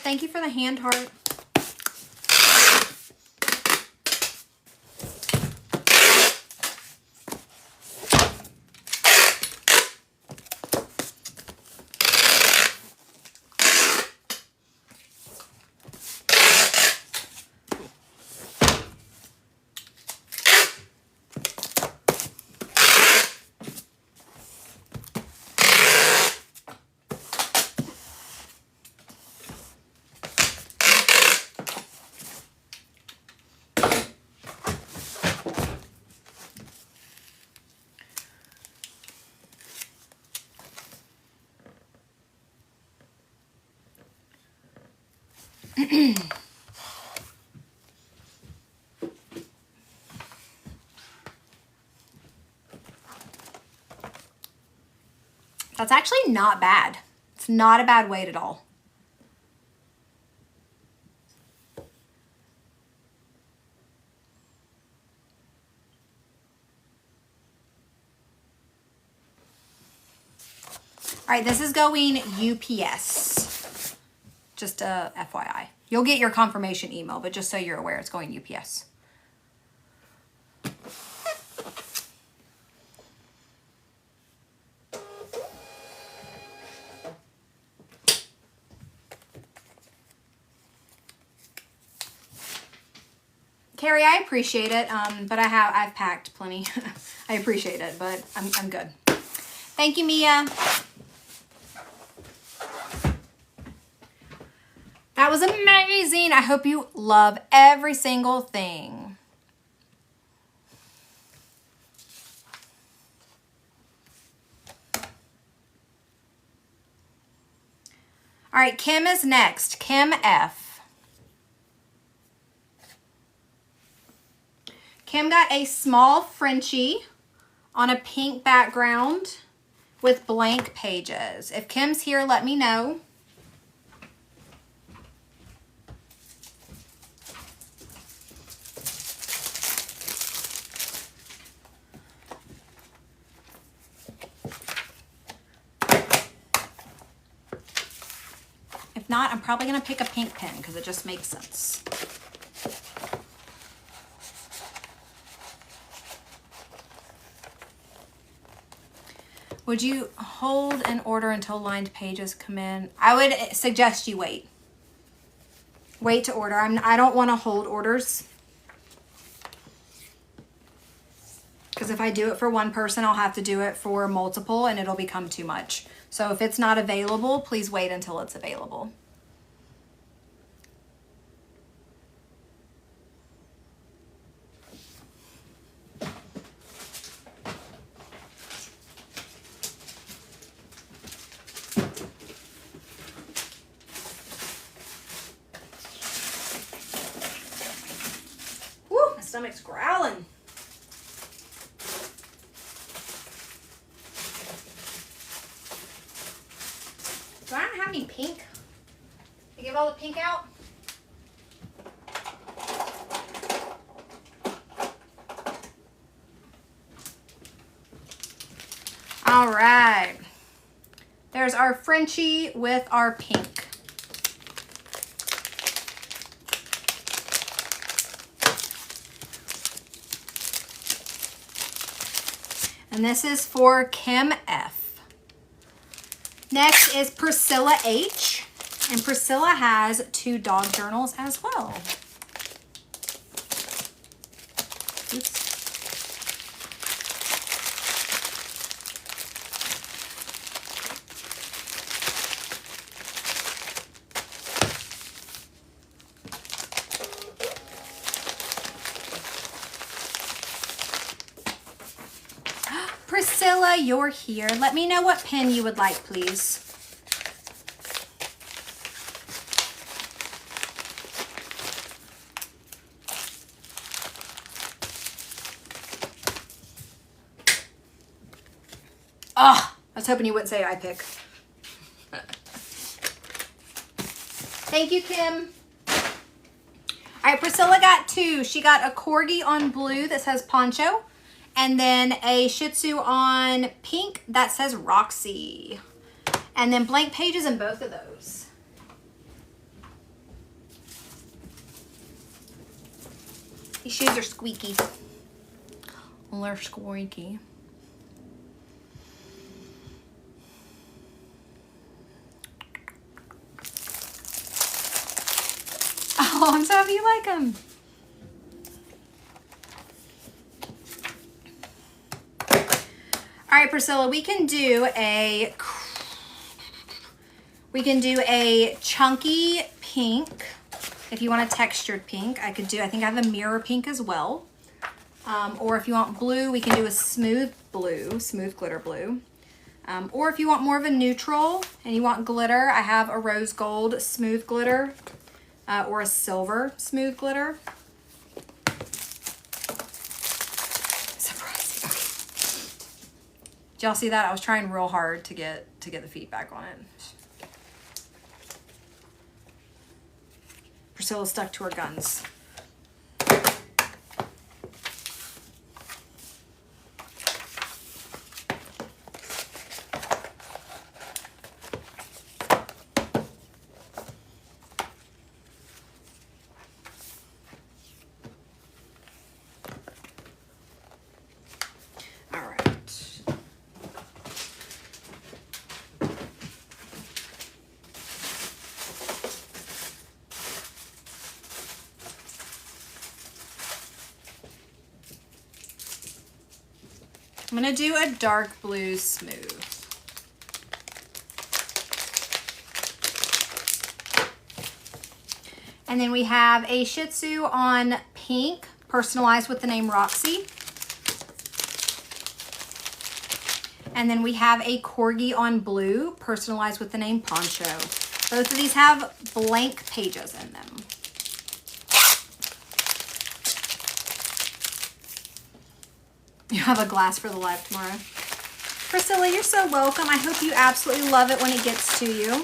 Thank you for the hand heart. That's actually not bad. It's not a bad weight at all. All right, this is going UPS. Just a FYI. You'll get your confirmation email, but just so you're aware, it's going UPS. Carrie, I appreciate it, but I've packed plenty. I appreciate it, but I'm good. Thank you, Mia. That was amazing. I hope you love every single thing. All right, Kim is next. Kim F. Kim got a small Frenchie on a pink background with blank pages. If Kim's here, let me know. If not, I'm probably gonna pick a pink pen because it just makes sense. Would you hold an order until lined pages come in? I would suggest you wait. Wait to order. I don't want to hold orders. Because if I do it for one person, I'll have to do it for multiple and it'll become too much. So if it's not available, please wait until it's available. Woo, my stomach's growling. Do I not have any pink? I give all the pink out? All right. There's our Frenchie with our pink. And this is for Kim F. Next is Priscilla H. And Priscilla has 2 dog journals as well. Oops. Priscilla, you're here. Let me know what pen you would like, please. Oh, I was hoping you wouldn't say I pick. Thank you, Kim. All right, Priscilla got 2. She got a Corgi on blue that says Poncho. And then a Shih Tzu on pink that says Roxy. And then blank pages in both of those. These shoes are squeaky. Well, they're squeaky. Oh, I'm so happy you like them. All right, Priscilla, we can do a chunky pink. If you want a textured pink, I think I have a mirror pink as well. Or if you want blue, we can do a smooth blue, smooth glitter blue. Or if you want more of a neutral and you want glitter, I have a rose gold smooth glitter or a silver smooth glitter. Did y'all see that? I was trying real hard to get the feedback on it. Priscilla stuck to her guns. I'm gonna do a dark blue smooth. And then we have a Shih Tzu on pink, personalized with the name Roxy. And then we have a Corgi on blue, personalized with the name Poncho. Both of these have blank pages in them. You have a glass for the live tomorrow. Priscilla, you're so welcome. I hope you absolutely love it when it gets to you.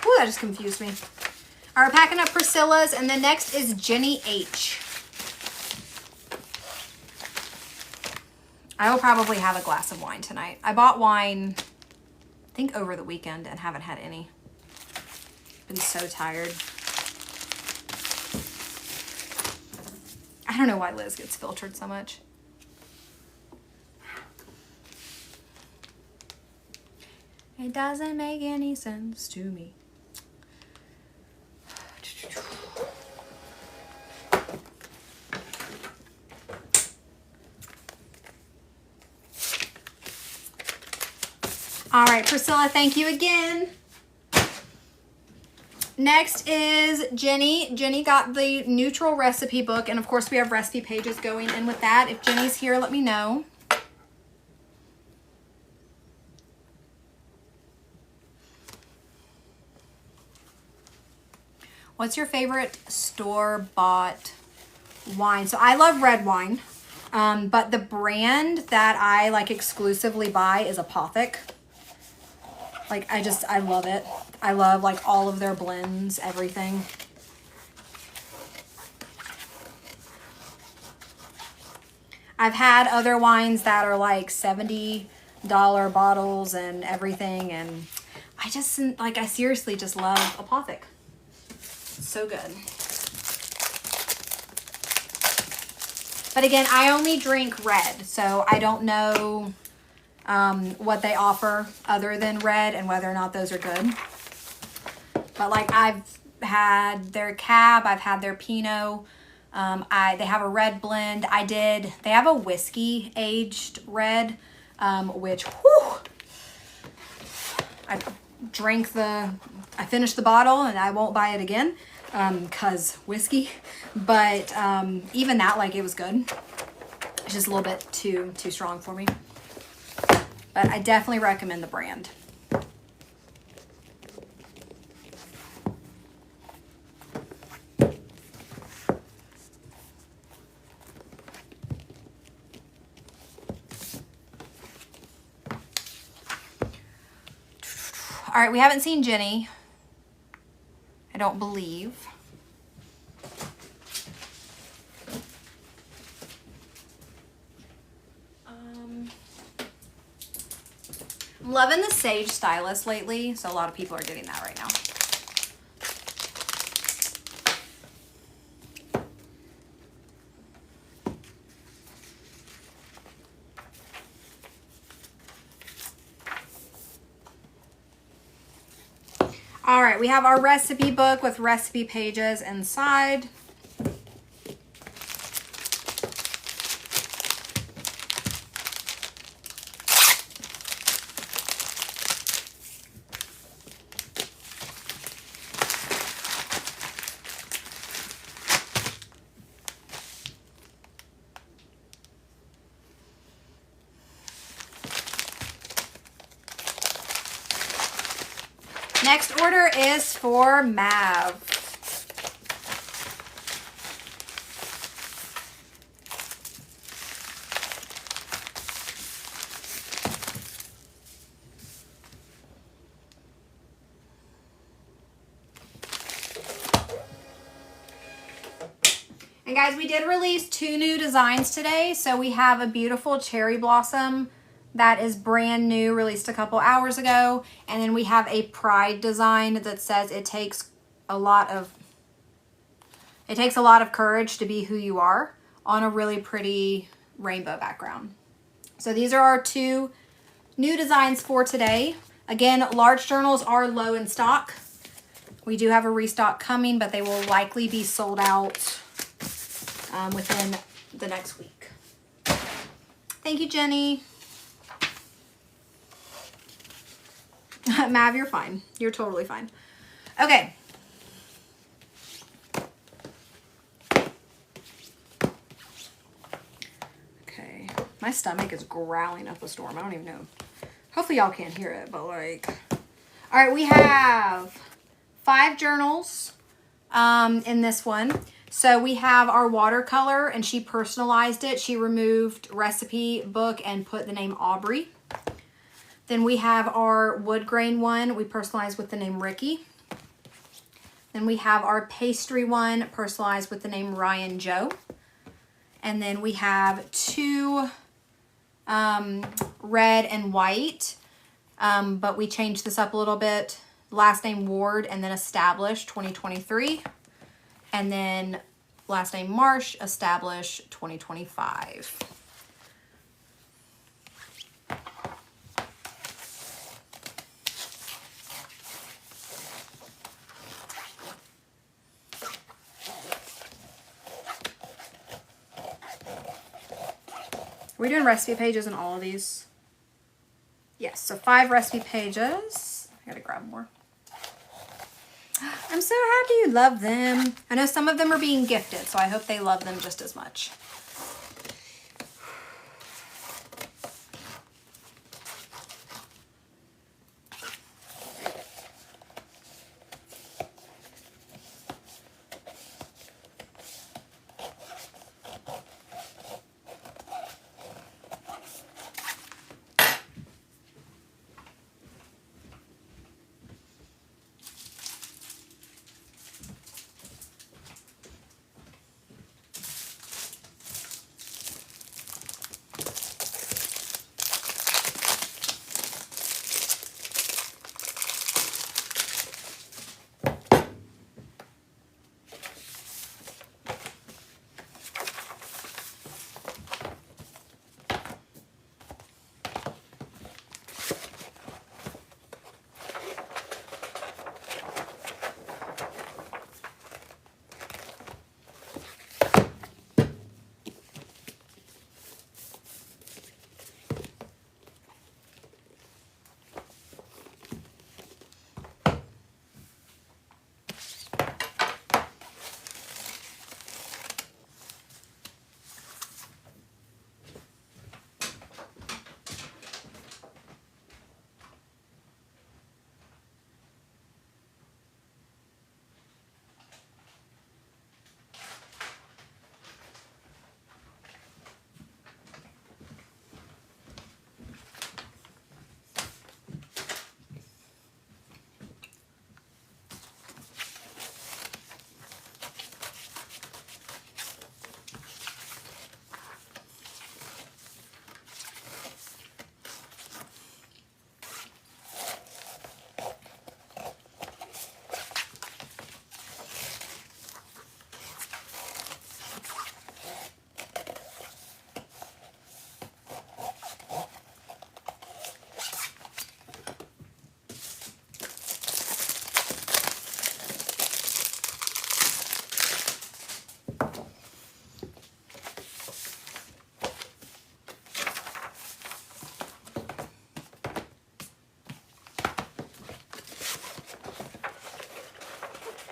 Ooh, that just confused me. All right, packing up Priscilla's, and the next is Jenny H. I will probably have a glass of wine tonight. I bought wine, I think, over the weekend and haven't had any. Been so tired. I don't know why Liz gets filtered so much. It doesn't make any sense to me. All right, Priscilla, thank you again. Next is Jenny. Jenny got the neutral recipe book, and of course we have recipe pages going in with that. If Jenny's here, let me know. What's your favorite store-bought wine? So I love red wine, but the brand that I like exclusively buy is Apothic. Like, I love it. I love like all of their blends, everything. I've had other wines that are like $70 bottles and everything, and I just, like, I seriously just love Apothic. It's so good. But again, I only drink red, so I don't know what they offer other than red and whether or not those are good. But like, I've had their Cab, I've had their Pinot. They have a red blend. They have a whiskey aged red, which, whew, I finished the bottle and I won't buy it again, cause whiskey. But even that, like, it was good. It's just a little bit too strong for me. But I definitely recommend the brand. All right, we haven't seen Jenny, I don't believe. I'm loving the Sage Stylus lately, so a lot of people are getting that right now. All right, we have our recipe book with recipe pages inside. Next order is for Mav. And guys, we did release 2 new designs today. So we have a beautiful cherry blossom that is brand new, released a couple hours ago. And then we have a pride design that says it takes a lot of courage to be who you are, on a really pretty rainbow background. So these are our 2 new designs for today. Again, large journals are low in stock. We do have a restock coming, but they will likely be sold out within the next week. Thank you, Jenny. Mav, you're fine. You're totally fine. Okay. Okay. My stomach is growling up a storm. I don't even know. Hopefully y'all can't hear it, but like... All right, we have 5 journals in this one. So we have our watercolor, and she personalized it. She removed recipe book and put the name Aubrey. Then we have our wood grain one. We personalized with the name Ricky. Then we have our pastry one personalized with the name Ryan Joe. And then we have 2 red and white, but we changed this up a little bit. Last name Ward and then established 2023. And then last name Marsh, established 2025. Are we doing recipe pages in all of these? Yes, so 5 recipe pages. I gotta grab more. I'm so happy you love them. I know some of them are being gifted, so I hope they love them just as much.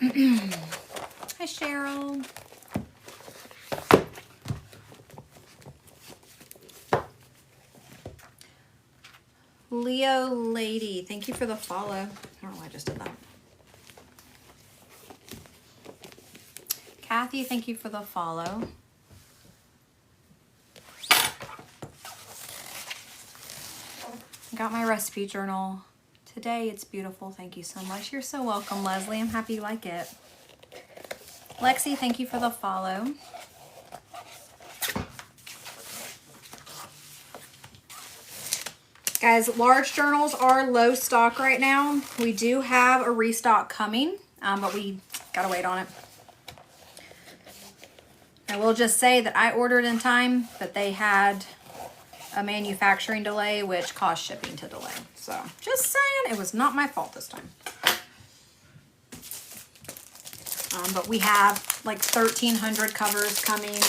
Hi, Cheryl. Leo Lady, thank you for the follow. I don't know why I just did that. Kathy, thank you for the follow. Got my recipe journal today. It's beautiful. Thank you so much. You're so welcome, Leslie. I'm happy you like it. Lexi, thank you for the follow. Guys, large journals are low stock right now. We do have a restock coming, but we gotta wait on it. I will just say that I ordered in time, but they had a manufacturing delay, which caused shipping to delay. So just saying, it was not my fault this time. But we have like 1,300 covers coming.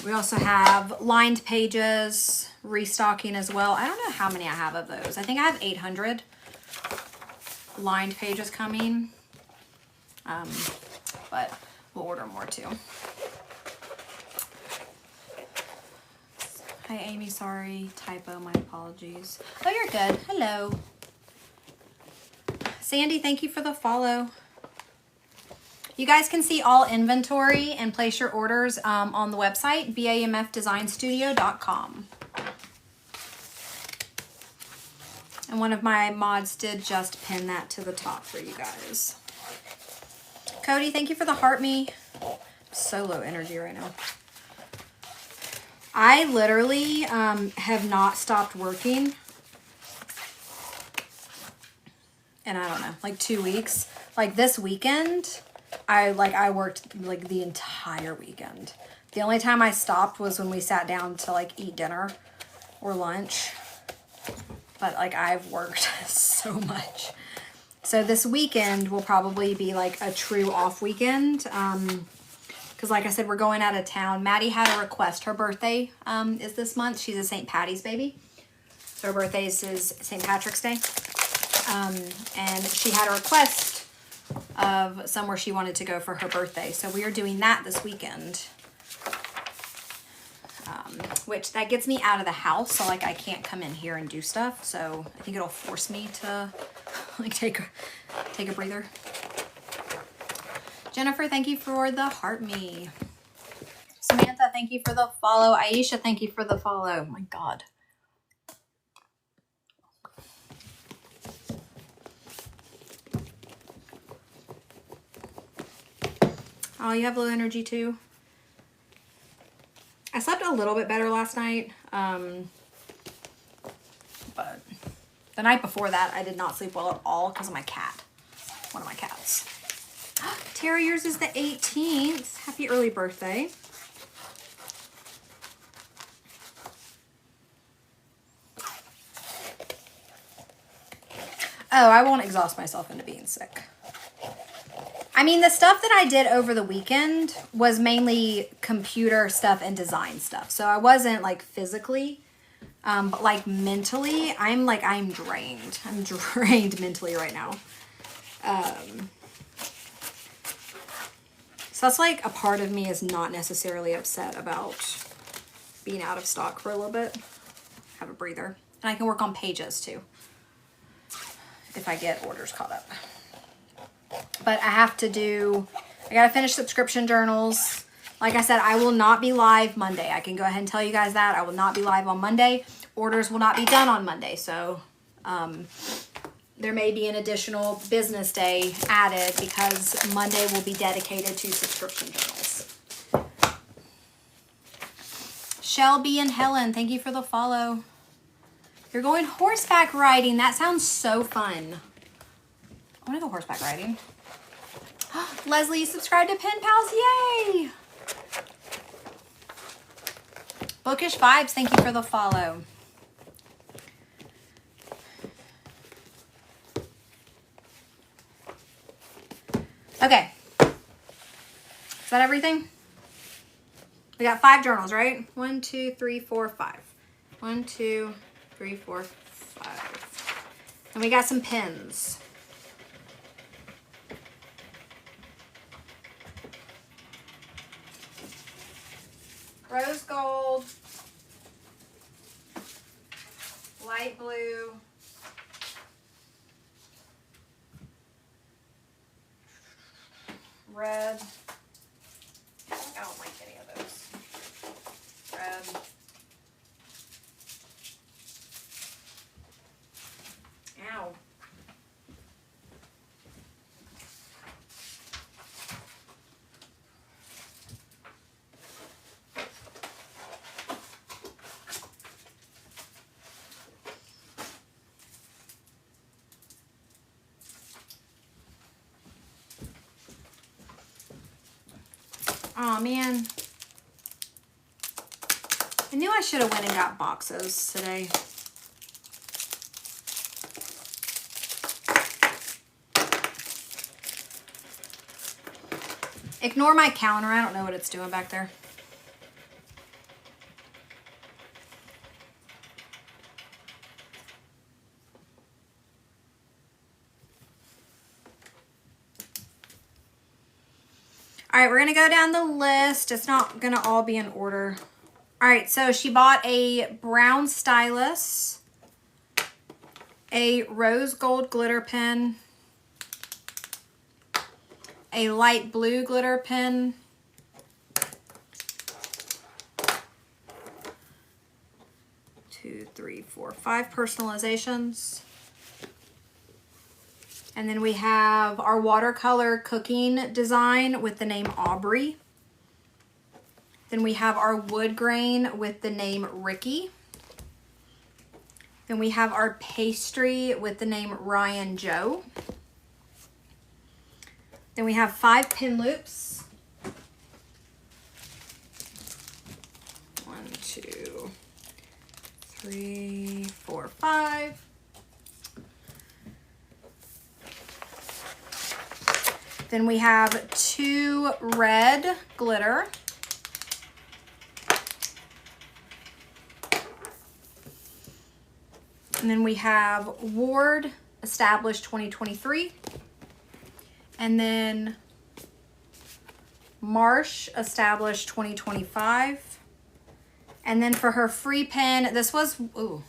We also have lined pages restocking as well. I don't know how many I have of those. I think I have 800 lined pages coming. But we'll order more too. Hi, Amy. Sorry. Typo. My apologies. Oh, you're good. Hello. Sandy, thank you for the follow. You guys can see all inventory and place your orders on the website, bamfdesignstudio.com. And one of my mods did just pin that to the top for you guys. Cody, thank you for the heart me. So low energy right now. I literally have not stopped working. And I don't know, like 2 weeks. Like this weekend, I worked like the entire weekend. The only time I stopped was when we sat down to like eat dinner or lunch. But like I've worked so much. So this weekend will probably be like a true off weekend. Because like I said, we're going out of town. Maddie had a request. Her birthday is this month. She's a St. Patty's baby. So her birthday is St. Patrick's Day. And she had a request of somewhere she wanted to go for her birthday. So we are doing that this weekend. Which that gets me out of the house. So like I can't come in here and do stuff. So I think it'll force me to like take a breather. Jennifer, thank you for the heart me. Samantha, thank you for the follow. Aisha, thank you for the follow. Oh my God. Oh, you have low energy too? I slept a little bit better last night. But the night before that, I did not sleep well at all because of my cat. One of my cats. Tara, yours is the 18th. Happy early birthday. Oh, I won't exhaust myself into being sick. I mean, the stuff that I did over the weekend was mainly computer stuff and design stuff. So I wasn't like physically, but like mentally, I'm drained. I'm drained mentally right now. So that's like a part of me is not necessarily upset about being out of stock for a little bit. Have a breather. And I can work on pages too if I get orders caught up. But I gotta finish subscription journals. Like I said, I will not be live Monday. I can go ahead and tell you guys that. I will not be live on Monday. Orders will not be done on Monday. So there may be an additional business day added because Monday will be dedicated to subscription journals. Shelby and Helen, thank you for the follow. You're going horseback riding. That sounds so fun. I want to go horseback riding. Leslie, subscribe to Pen Pals. Yay! Bookish Vibes, thank you for the follow. Okay. Is that everything? We got 5 journals, right? 1, 2, 3, 4, 5. 1, 2, 3, 4, 5. And we got some pins. Rose gold, light blue, red. I don't like any of those. Red. Ow. Oh man. I knew I should have went and got boxes today. Ignore my counter. I don't know what it's doing back there. All right, we're going to go down the list. It's not going to all be in order. All right, so she bought a brown stylus, a rose gold glitter pen, a light blue glitter pen, two, three, four, 5 personalizations. And then we have our watercolor cooking design with the name Aubrey. Then we have our wood grain with the name Ricky. Then we have our pastry with the name Ryan Joe. Then we have 5 pin loops. 1, 2, 3, 4, 5. Then we have 2 red glitter. And then we have Ward Established 2023. And then Marsh Established 2025. And then for her free pen, this was, ooh.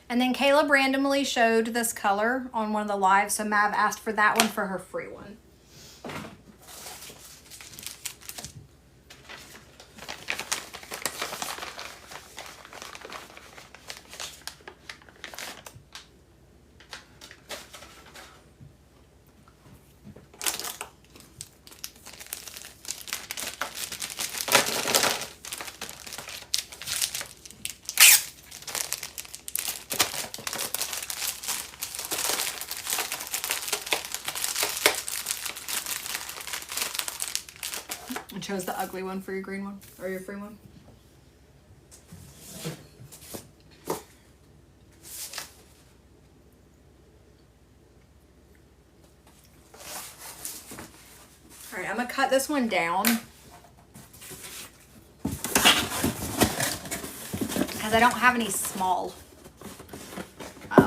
And then Caleb randomly showed this color on one of the lives, so Mav asked for that one for her free one. I chose the ugly one for your green one, or your free one. All right, I'm gonna cut this one down because I don't have any small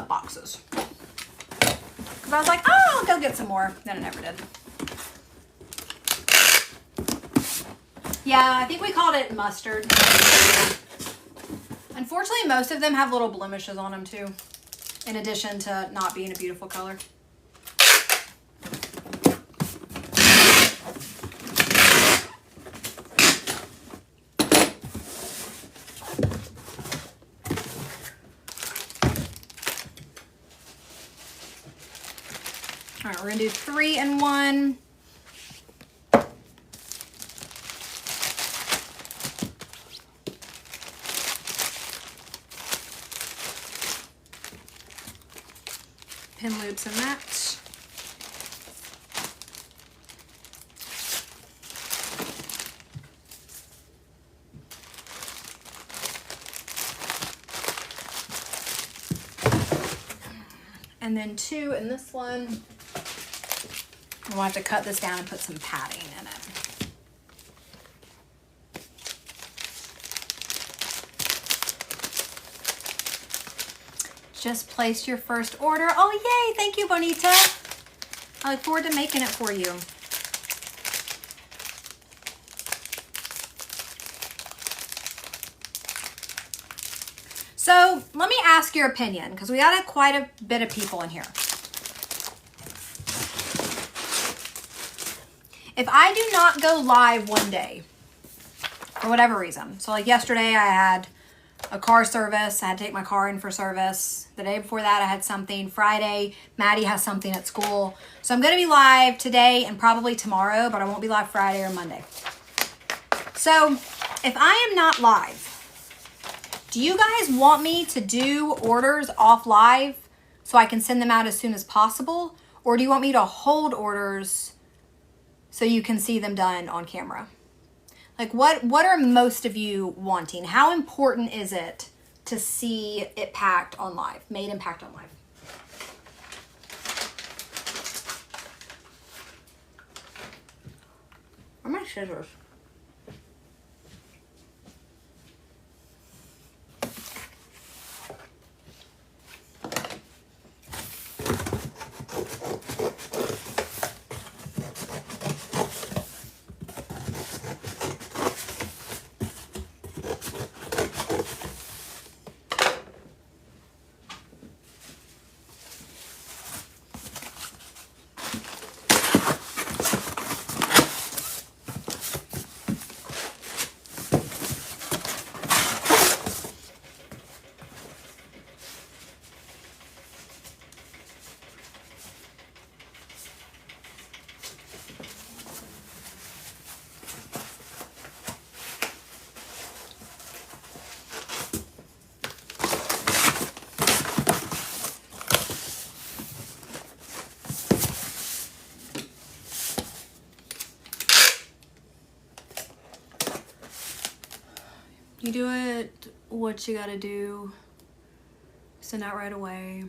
boxes. Because I was like, oh, I'll go get some more. Then I never did. Yeah, I think we called it mustard. Unfortunately, most of them have little blemishes on them too, in addition to not being a beautiful color. All right, we're gonna do 3 in 1. Pin loops and that. And then 2 in this one. We'll have to cut this down and put some padding in it. Just placed your first order. Oh, yay. Thank you, Bonita. I look forward to making it for you. So let me ask your opinion, because we got quite a bit of people in here. If I do not go live one day, for whatever reason, so like yesterday I had a car service. I had to take my car in for service. The day before that, I had something. Friday, Maddie has something at school. So I'm going to be live today and probably tomorrow, but I won't be live Friday or Monday. So if I am not live, do you guys want me to do orders off live so I can send them out as soon as possible? Or do you want me to hold orders so you can see them done on camera? Like what are most of you wanting? How important is it to see it packed on live, made and packed on live? Where are my scissors? You do it, what you gotta do. Send out right away.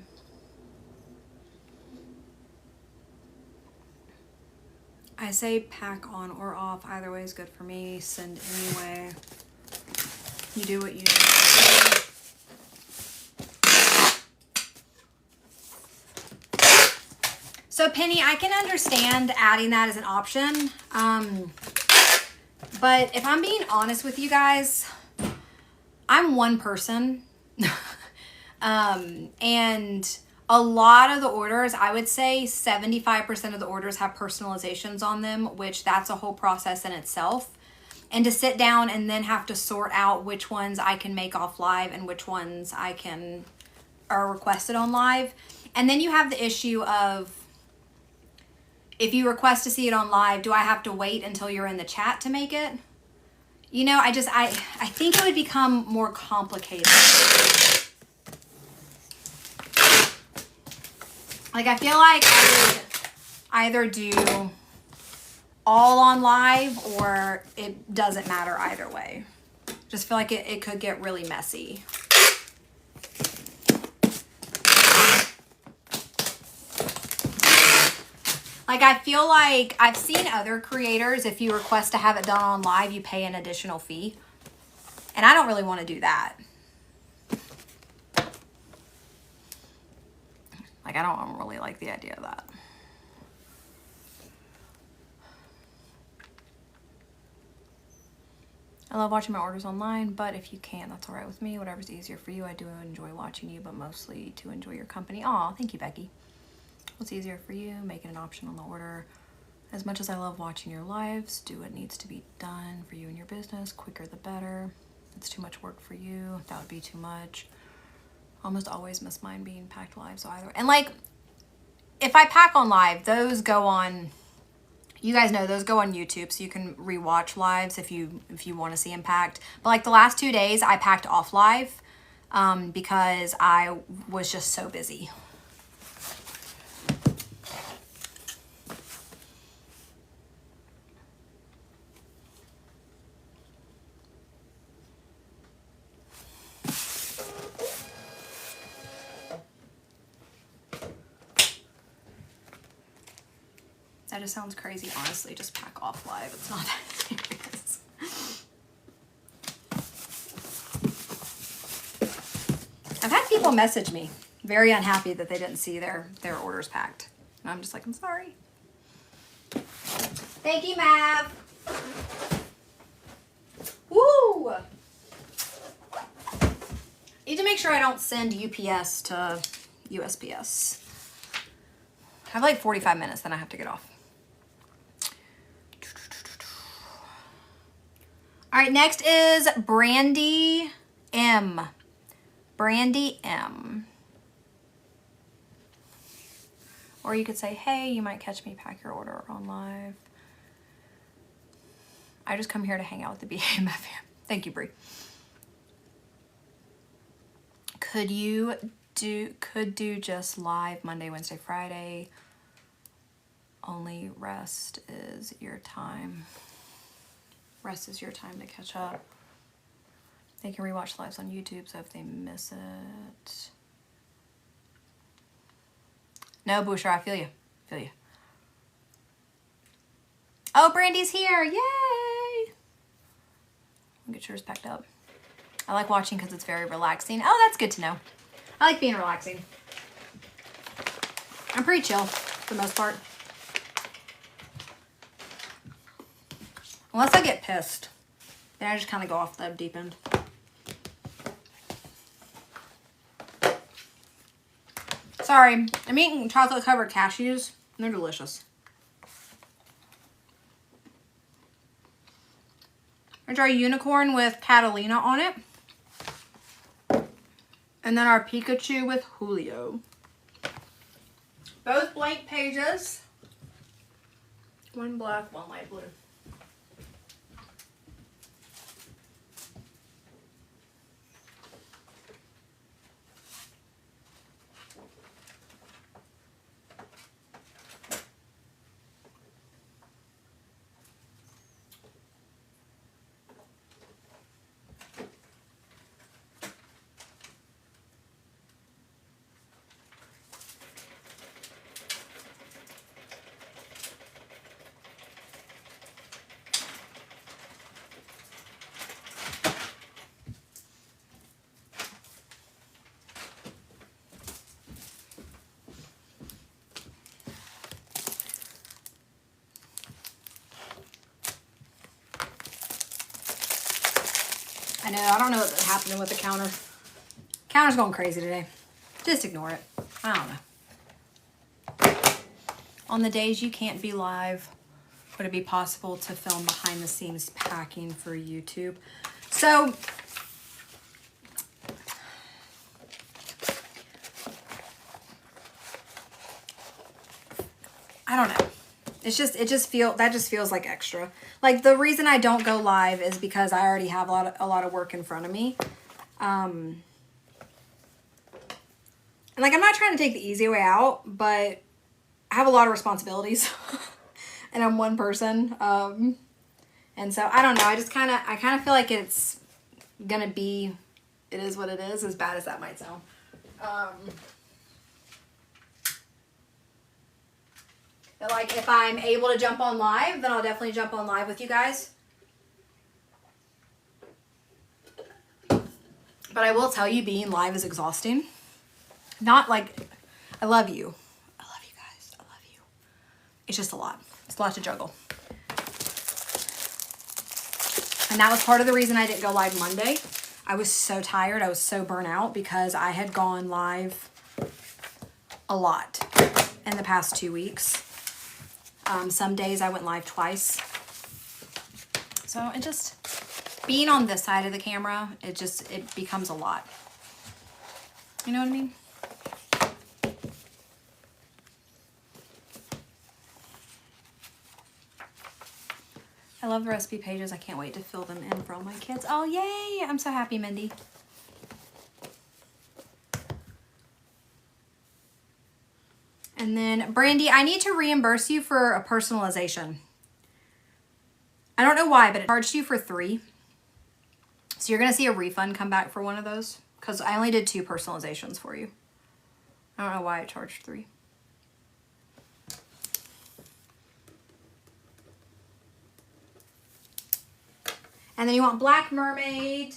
I say pack on or off. Either way is good for me. Send anyway. You do what you do. So Penny, I can understand adding that as an option. But if I'm being honest with you guys, I'm one person. And a lot of the orders, I would say 75% of the orders have personalizations on them, which that's a whole process in itself. And to sit down and then have to sort out which ones I can make off live and which ones are requested on live. And then you have the issue of, if you request to see it on live, do I have to wait until you're in the chat to make it? You know, I think it would become more complicated. Like, I feel like I would either do all on live or it doesn't matter either way. Just feel like it could get really messy. Like, I feel like I've seen other creators, if you request to have it done on live, you pay an additional fee. And I don't really want to do that. Like, I don't really like the idea of that. I love watching my orders online, but if you can't, that's all right with me. Whatever's easier for you. I do enjoy watching you, but mostly to enjoy your company. Aw, thank you, Becky. What's easier for you? Make it an option on the order. As much as I love watching your lives, do what needs to be done for you and your business. Quicker the better. If it's too much work for you, that would be too much. Almost always miss mine being packed live, so either. And like, if I pack on live, those go on, you guys know those go on YouTube, so you can rewatch lives if you want to see them packed. But like the last 2 days, I packed off live because I was just so busy. That just sounds crazy, honestly. Just pack off live. It's not that serious. I've had people message me very unhappy that they didn't see their orders packed. And I'm just like, I'm sorry. Thank you, Mav. Woo! Need to make sure I don't send UPS to USPS. I have like 45 minutes, then I have to get off. All right, next is Brandy M. Brandy M. Or you could say, hey, you might catch me, pack your order on live. I just come here to hang out with the BAMF fam. Thank you, Brie. Could do just live Monday, Wednesday, Friday. Only rest is your time. Rest is your time to catch up. They can rewatch lives on YouTube, so if they miss it. No, Boucher, I feel you. Feel you. Oh, Brandy's here. Yay! Get yours packed up. I like watching because it's very relaxing. Oh, that's good to know. I like being relaxing. I'm pretty chill for the most part. Unless I get pissed. Then I just kind of go off the deep end. Sorry, I'm eating chocolate covered cashews. They're delicious. There's our unicorn with Catalina on it. And then our Pikachu with Julio. Both blank pages. One black, one light blue. I know, I don't know what's happening with the counter. Counter's going crazy today. Just ignore it. I don't know. On the days you can't be live, would it be possible to film behind the scenes packing for YouTube? So, I don't know. That just feels like extra. Like the reason I don't go live is because I already have a lot of work in front of me. And like I'm not trying to take the easy way out, but I have a lot of responsibilities and I'm one person. And so I don't know. I kind of feel like it's gonna be, it is what it is, as bad as that might sound. But like if I'm able to jump on live, then I'll definitely jump on live with you guys. But I will tell you, being live is exhausting. Not like, I love you. I love you guys. I love you. It's just a lot. It's a lot to juggle. And that was part of the reason I didn't go live Monday. I was so tired. I was so burnt out because I had gone live a lot in the past 2 weeks. Some days I went live twice. So it just, being on this side of the camera, it becomes a lot. You know what I mean? I love the recipe pages. I can't wait to fill them in for all my kids. Oh, yay! I'm so happy, Mindy. And then, Brandy, I need to reimburse you for a personalization. I don't know why, but it charged you for 3. So you're going to see a refund come back for one of those. Because I only did 2 personalizations for you. I don't know why it charged 3. And then you want Black Mermaid.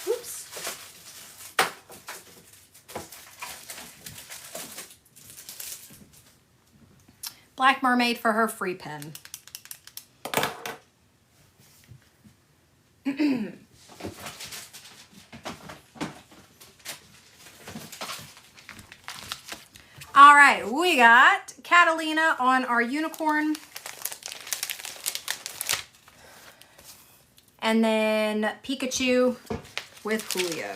Oops. Black Mermaid for her free pen. All right, we got Catalina on our unicorn. And then Pikachu with Julio.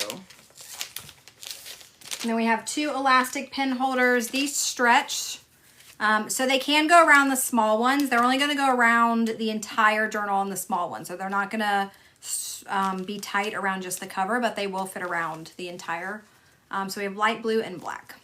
And then we have 2 elastic pen holders. These stretch, so they can go around the small ones. They're only going to go around the entire journal on the small one. So they're not going to be tight around just the cover, but they will fit around the entire. So we have light blue and black.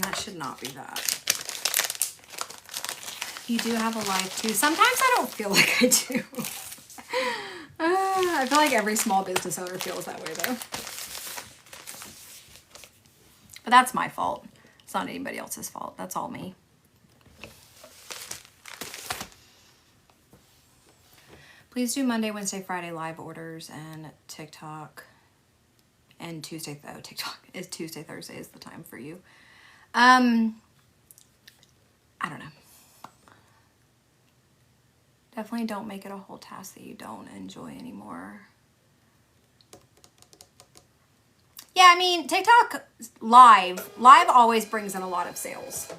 That should not be that. You do have a life too. Sometimes I don't feel like I do. I feel like every small business owner feels that way though. But that's my fault. It's not anybody else's fault. That's all me. Please do Monday, Wednesday, Friday live orders and TikTok. And Tuesday, though. TikTok is Tuesday, Thursday is the time for you. I don't know. Definitely don't make it a whole task that you don't enjoy anymore. Yeah, I mean, TikTok live always brings in a lot of sales.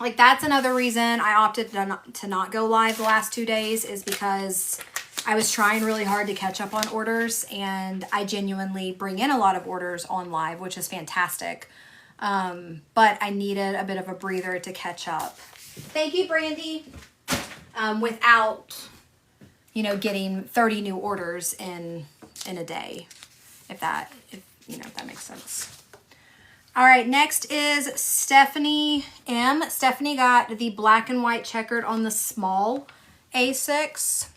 Like, that's another reason I opted to not go live the last 2 days, is because I was trying really hard to catch up on orders, and I genuinely bring in a lot of orders on live, which is fantastic. But I needed a bit of a breather to catch up. Thank you, Brandy. Without, you know, getting 30 new orders in a day, if that makes sense. All right, next is Stephanie M. Stephanie got the black and white checkered on the small A6.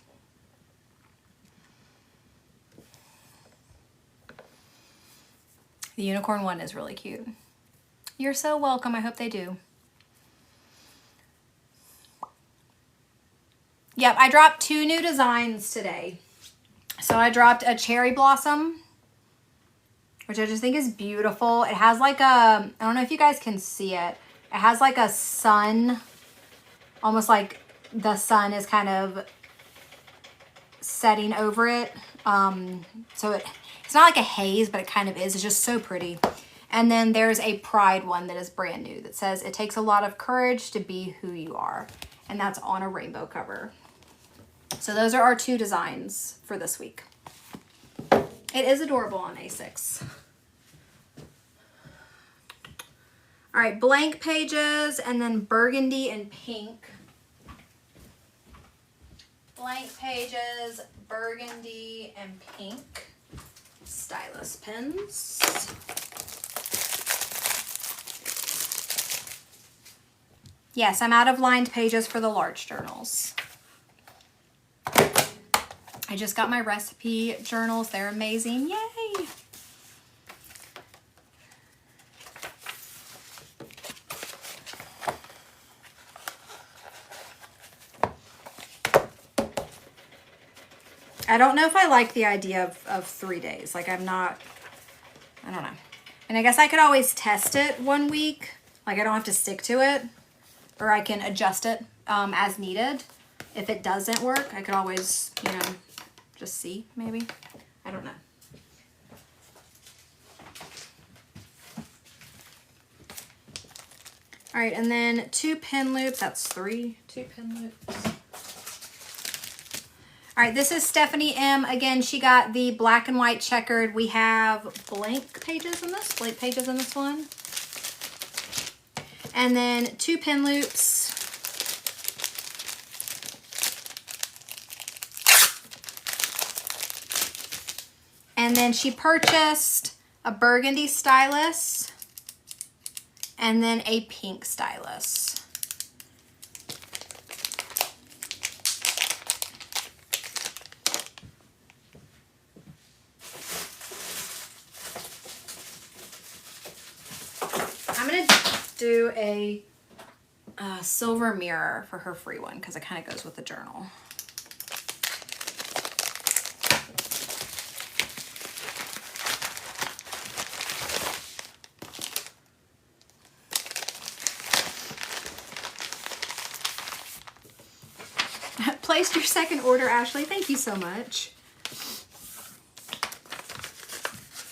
The unicorn one is really cute. You're so welcome. I hope they do. Yep, I dropped 2 new designs today. So I dropped a cherry blossom, which I just think is beautiful. It has like a, I don't know if you guys can see it. It has like a sun, almost like the sun is kind of setting over it. So it's not like a haze, but it kind of is. It's just so pretty. And then there's a pride one that is brand new that says, it takes a lot of courage to be who you are. And that's on a rainbow cover. So those are our 2 designs for this week. It is adorable on A6. All right, blank pages and then burgundy and pink. Blank pages, burgundy and pink. Stylus pens. Yes, I'm out of lined pages for the large journals. I just got my recipe journals. They're amazing. Yay! I don't know if I like the idea of 3 days. Like, I don't know. And I guess I could always test it 1 week. Like, I don't have to stick to it. Or I can adjust it as needed. If it doesn't work, I could always, you know, just see, maybe. I don't know. All right, and then 2 pin loops. That's 3. 2 pin loops. All right, this is Stephanie M. Again, she got the black and white checkered. We have blank pages in this one. And then 2 pin loops. And then she purchased a burgundy stylus and then a pink stylus. I'm going to do a silver mirror for her free one because it kind of goes with the journal. placed your second order, Ashley. Thank you so much.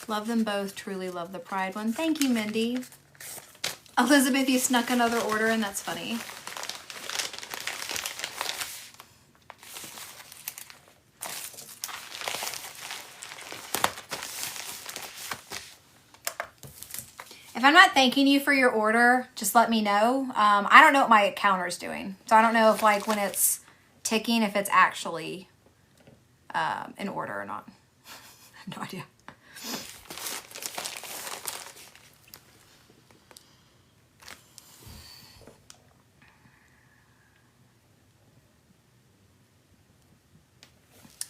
Love them both. Truly love the Pride one. Thank you, Mindy. Elizabeth, you snuck another order and that's funny. If I'm not thanking you for your order, just let me know. I don't know what my counter's doing. So I don't know if like when it's ticking, if it's actually in order or not. I have no idea.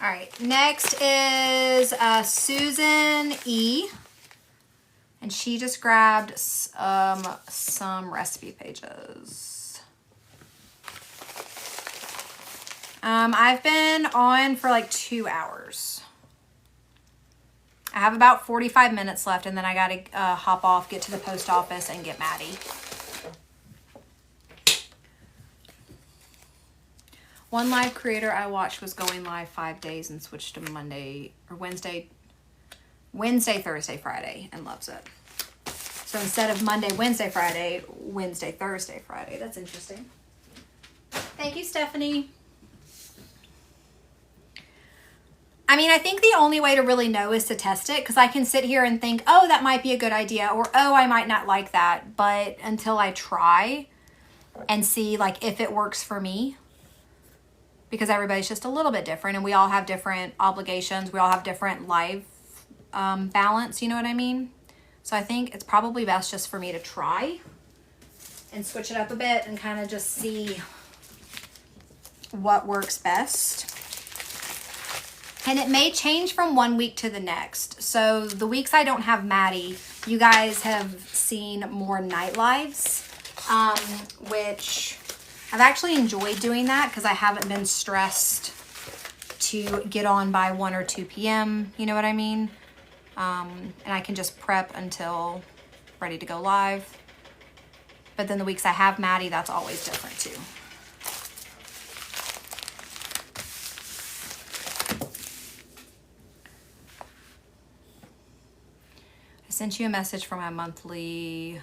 All right, next is Susan E. And she just grabbed some recipe pages. I've been on for like 2 hours. I have about 45 minutes left and then I gotta hop off, get to the post office and get Maddie. One live creator I watched was going live 5 days and switched to Monday or Wednesday, Thursday, Friday, and loves it. So instead of Monday, Wednesday, Friday, Wednesday, Thursday, Friday. That's interesting. Thank you, Stephanie. I mean, I think the only way to really know is to test it, because I can sit here and think, oh, that might be a good idea, or oh, I might not like that. But until I try and see like if it works for me, because everybody's just a little bit different and we all have different obligations. We all have different life balance, you know what I mean? So I think it's probably best just for me to try and switch it up a bit and kind of just see what works best. And it may change from one week to the next. So the weeks I don't have Maddie, you guys have seen more night lives, which I've actually enjoyed doing that because I haven't been stressed to get on by 1 or 2 p.m. You know what I mean? And I can just prep until ready to go live. But then the weeks I have Maddie, that's always different too. I sent you a message for my monthly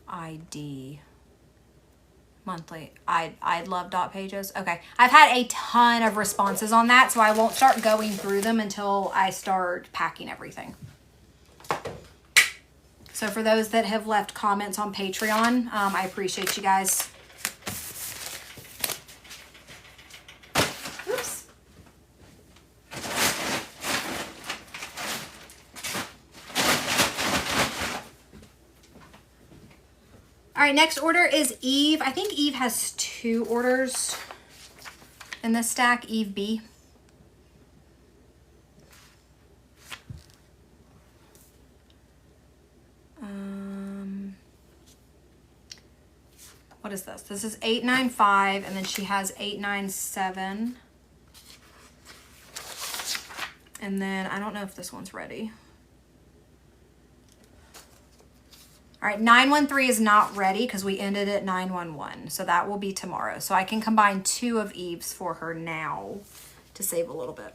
ID. I'd love dot pages. Okay. I've had a ton of responses on that, so I won't start going through them until I start packing everything. So for those that have left comments on Patreon, I appreciate you guys. Oops. All right, next order is Eve. I think Eve has 2 orders in this stack, Eve B. What is this? This is 895, and then she has 897. And then I don't know if this one's ready. All right, 913 is not ready because we ended at 911. So that will be tomorrow. So I can combine 2 of Eve's for her now to save a little bit.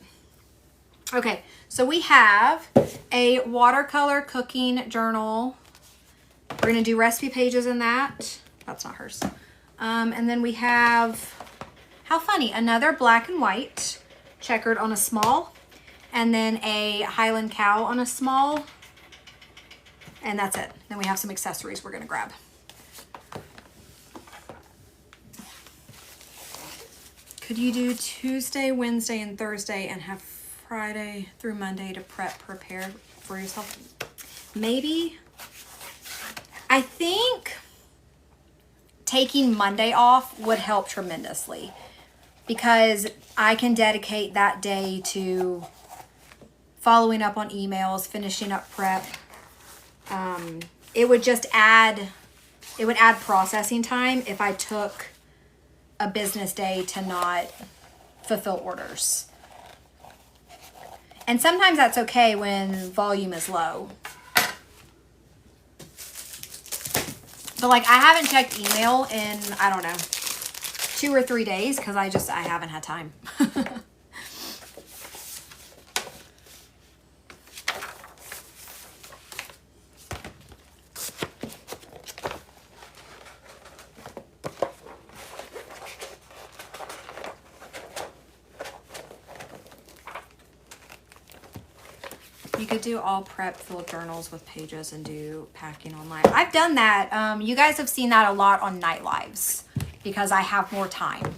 Okay, so we have a watercolor cooking journal. We're gonna do recipe pages in that. That's not hers. And then we have, how funny, another black and white checkered on a small, and then a Highland cow on a small. And that's it. Then we have some accessories we're gonna grab. Could you do Tuesday, Wednesday, and Thursday and have Friday through Monday to prepare for yourself? Maybe. I think taking Monday off would help tremendously because I can dedicate that day to following up on emails, finishing up prep. It would just add processing time if I took a business day to not fulfill orders. And sometimes that's okay when volume is low. But like I haven't checked email in, I don't know, 2 or 3 days because I haven't had time. You could do all prep filled journals with pages and do packing online. I've done that. You guys have seen that a lot on night lives because I have more time.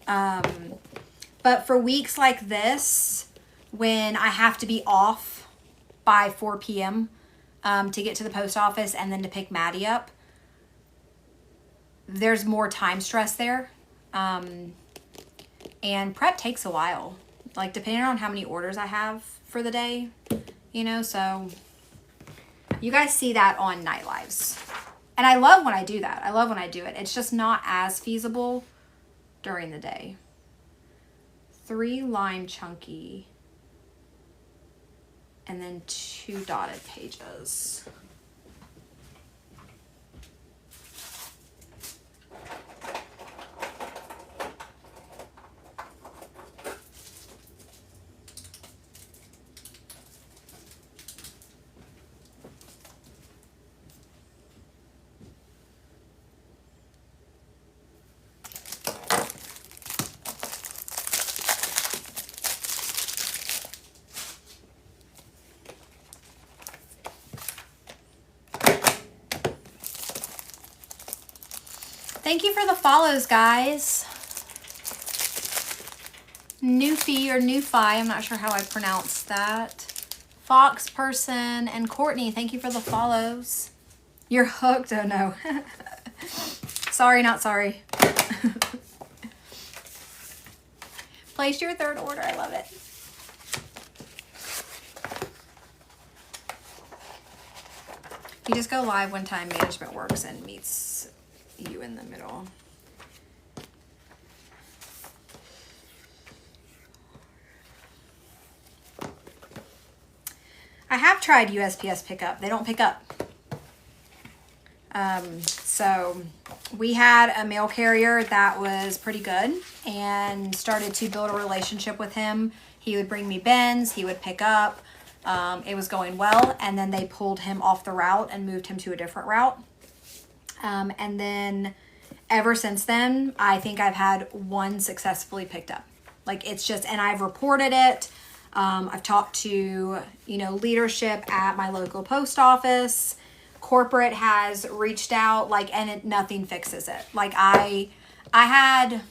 But for weeks like this, when I have to be off by 4 p.m. To get to the post office and then to pick Maddie up, there's more time stress there. And prep takes a while. Like, depending on how many orders I have for the day, you know, so you guys see that on night lives. And I love when I do that. I love when I do it. It's just not as feasible during the day. 3 line chunky and then 2 dotted pages. Thank you for the follows, guys. Newfie or Newfi, I'm not sure how I pronounce that. Fox Person and Courtney, thank you for the follows. You're hooked? Oh no. Sorry, not sorry. Place your 3rd order, I love it. You just go live when time management works and meets you in the middle. I have tried USPS pickup. They don't pick up. So we had a mail carrier that was pretty good and started to build a relationship with him. He would bring me bins, he would pick up. It was going well, and then they pulled him off the route and moved him to a different route. And then ever since then, I think I've had 1 successfully picked up. Like, it's just, and I've reported it. I've talked to, you know, leadership at my local post office. Corporate has reached out, like, and nothing fixes it. Like, I had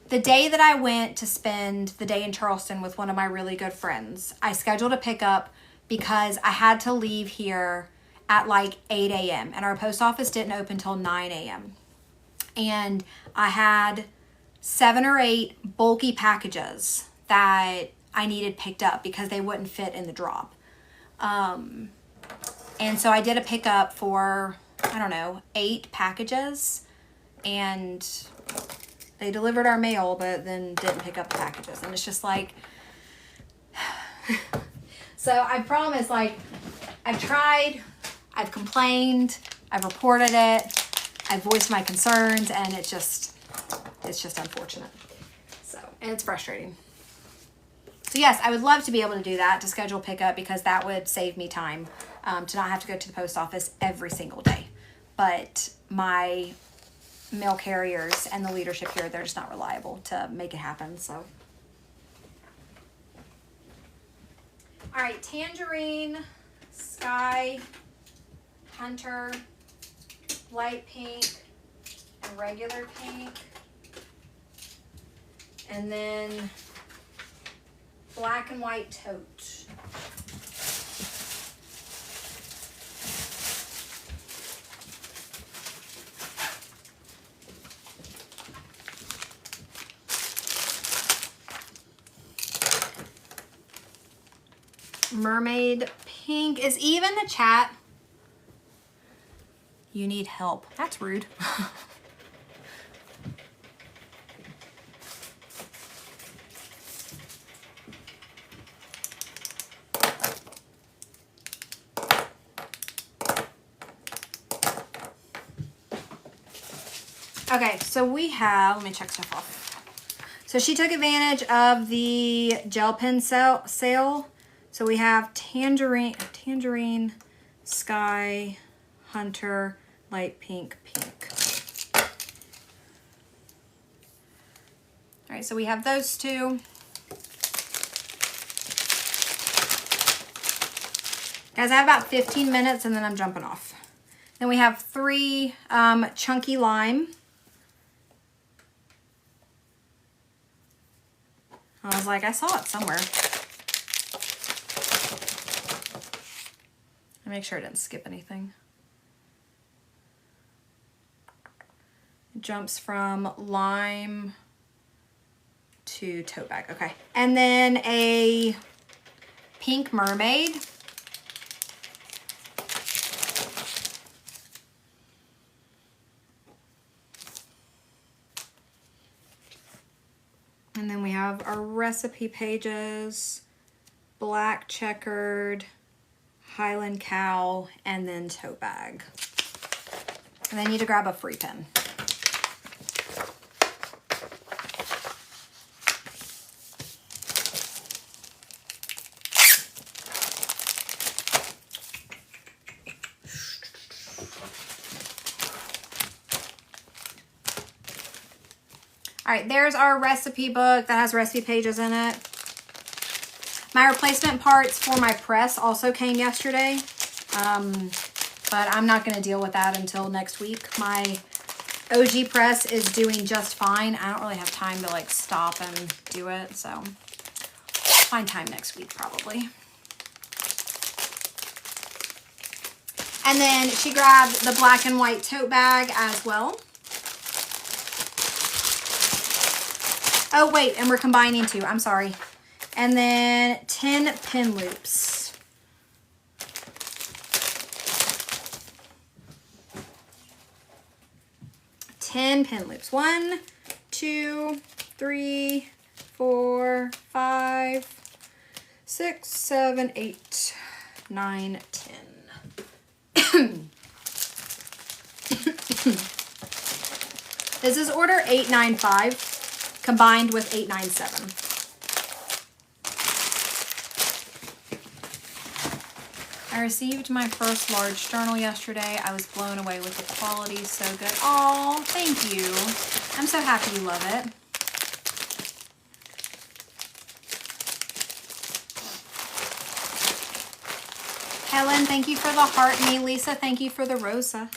the day that I went to spend the day in Charleston with one of my really good friends, I scheduled a pickup because I had to leave here at like 8 a.m. and our post office didn't open till 9 a.m. And I had 7 or 8 bulky packages that I needed picked up because they wouldn't fit in the drop. And so I did a pickup for, I don't know, 8 packages, and they delivered our mail, but then didn't pick up the packages. And it's just like, so I promise, like, I've tried, I've complained, I've reported it, I've voiced my concerns, and it's just unfortunate. So, and it's frustrating. So yes, I would love to be able to do that, to schedule pickup, because that would save me time, to not have to go to the post office every single day. But my mail carriers and the leadership here, they're just not reliable to make it happen. So, all right, tangerine, sky, hunter, light pink, and regular pink, and then black and white tote. Mermaid pink. Is Eve in the chat? You need help. That's rude. Okay, so we have, let me check stuff off. So she took advantage of the gel pen sale. So we have Tangerine, Sky, Hunter, Light Pink, Pink. All right, so we have those two. Guys, I have about 15 minutes and then I'm jumping off. Then we have 3 Chunky Lime. I was like, I saw it somewhere. I'll make sure I didn't skip anything. It jumps from lime to tote bag. Okay. And then a pink mermaid. And then we have our recipe pages, black checkered, Highland cow, and then tote bag. And I need to grab a free pen. All right, there's our recipe book that has recipe pages in it. My replacement parts for my press also came yesterday, but I'm not going to deal with that until next week. My OG press is doing just fine. I don't really have time to like stop and do it, so I'll find time next week probably. And then she grabbed the black and white tote bag as well. Oh, wait, and we're combining 2. I'm sorry. And then 10 pin loops. Ten pin loops. 1, 2, 3, 4, 5, 6, 7, 8, 9, 10. This is order 895. Combined with 897. I received my first large journal yesterday. I was blown away with the quality, so good. Oh, thank you. I'm so happy you love it. Helen, thank you for the heart me. Lisa, thank you for the Rosa.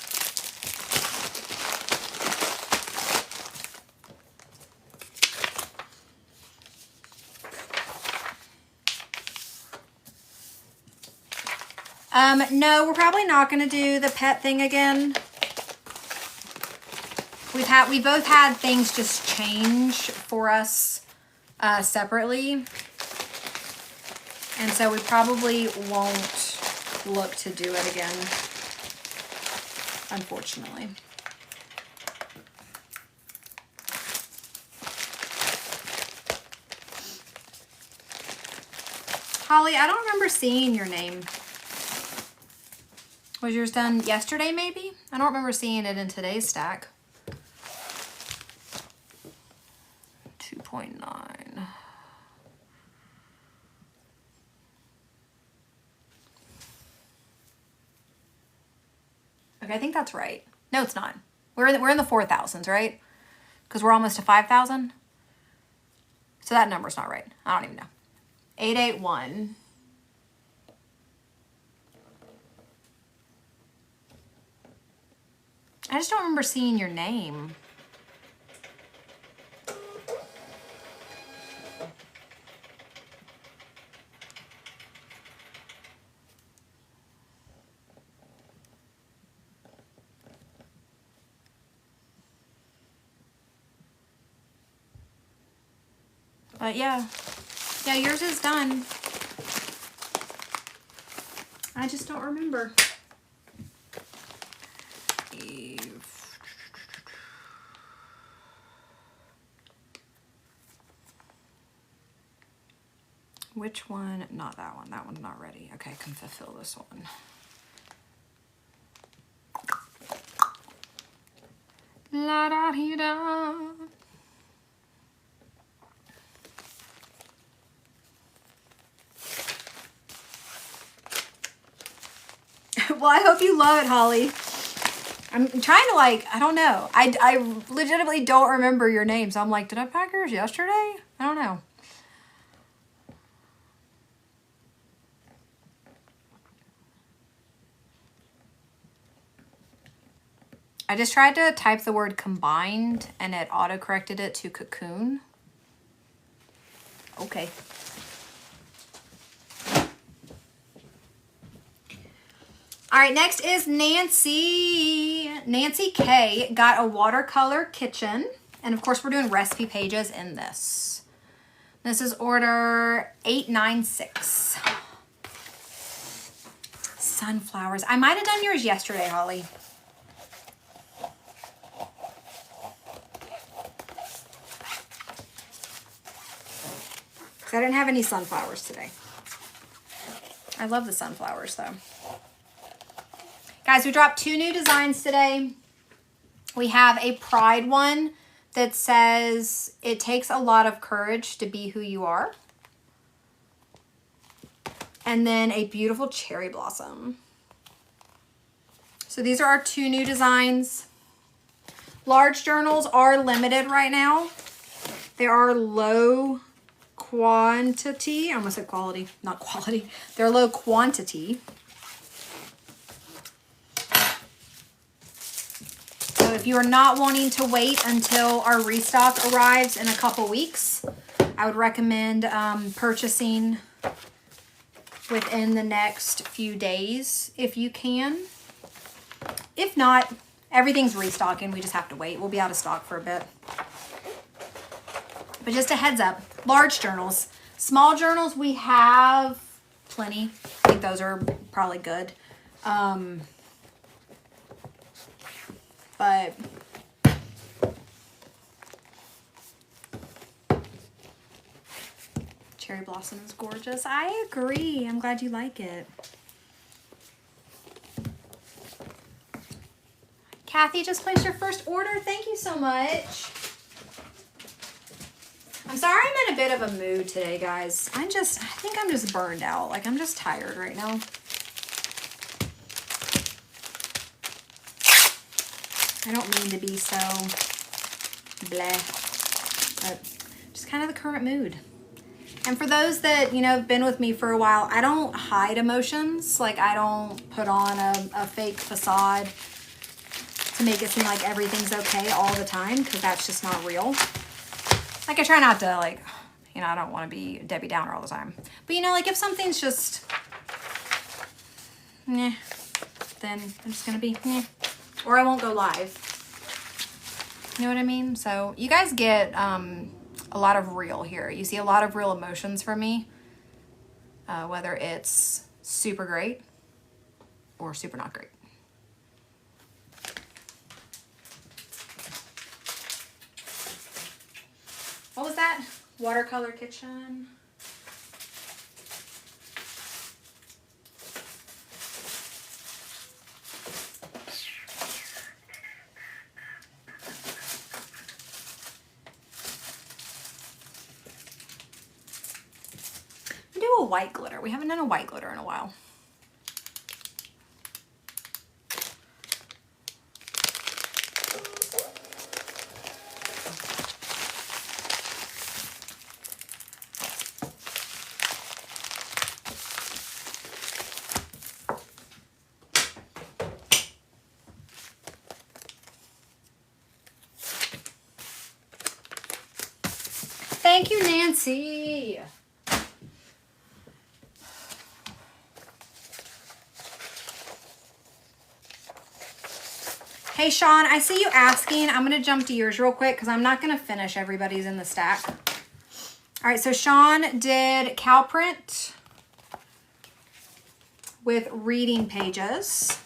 No, we're probably not going to do the pet thing again. We both had things just change for us separately. And so we probably won't look to do it again, unfortunately. Holly, I don't remember seeing your name. Was yours done yesterday, maybe? I don't remember seeing it in today's stack. 2.9. Okay, I think that's right. No, it's not. We're in the 4,000s, right? Because we're almost to 5,000. So that number's not right. I don't even know. 881. I just don't remember seeing your name. But yeah, yours is done. I just don't remember. Which one? Not that one. That one's not ready. Okay, I can fulfill this one. La da dee da. Well, I hope you love it, Holly. I'm trying to, like, I don't know. I legitimately don't remember your name. So I'm like, did I pack yours yesterday? I don't know. I just tried to type the word combined and it auto-corrected it to cocoon. Okay. All right, next is Nancy. Nancy K got a watercolor kitchen. And of course, we're doing recipe pages in this. This is order 896. Sunflowers. I might have done yours yesterday, Holly. Because I didn't have any sunflowers today. I love the sunflowers, though. Guys, we dropped 2 new designs today. We have a pride one that says, it takes a lot of courage to be who you are. And then a beautiful cherry blossom. So these are our 2 new designs. Large journals are limited right now. They are low quantity. I almost said quality, not quality. They're low quantity. So if you are not wanting to wait until our restock arrives in a couple weeks, I would recommend purchasing within the next few days if you can. If not, everything's restocking. We just have to wait. We'll be out of stock for a bit. But just a heads up, large journals. Small journals, we have plenty. I think those are probably good. But cherry blossom is gorgeous. I agree. I'm glad you like it. Kathy just placed your first order. Thank you so much. I'm sorry I'm in a bit of a mood today, guys. I think I'm just burned out. Like, I'm just tired right now. I don't mean to be so bleh, but just kind of the current mood. And for those that, you know, have been with me for a while, I don't hide emotions. Like, I don't put on a fake facade to make it seem like everything's okay all the time, because that's just not real. Like, I try not to, like, you know, I don't want to be Debbie Downer all the time. But, you know, like, if something's just, meh, then I'm just going to be, meh. Or I won't go live. You know what I mean? So, you guys get a lot of real here. You see a lot of real emotions from me. Whether it's super great or super not great. What was that? Watercolor kitchen. Do a white glitter. We haven't done a white glitter in a while. Thank you, Nancy. Hey, Sean, I see you asking. I'm going to jump to yours real quick because I'm not going to finish everybody's in the stack. All right, so Sean did cow print with reading pages.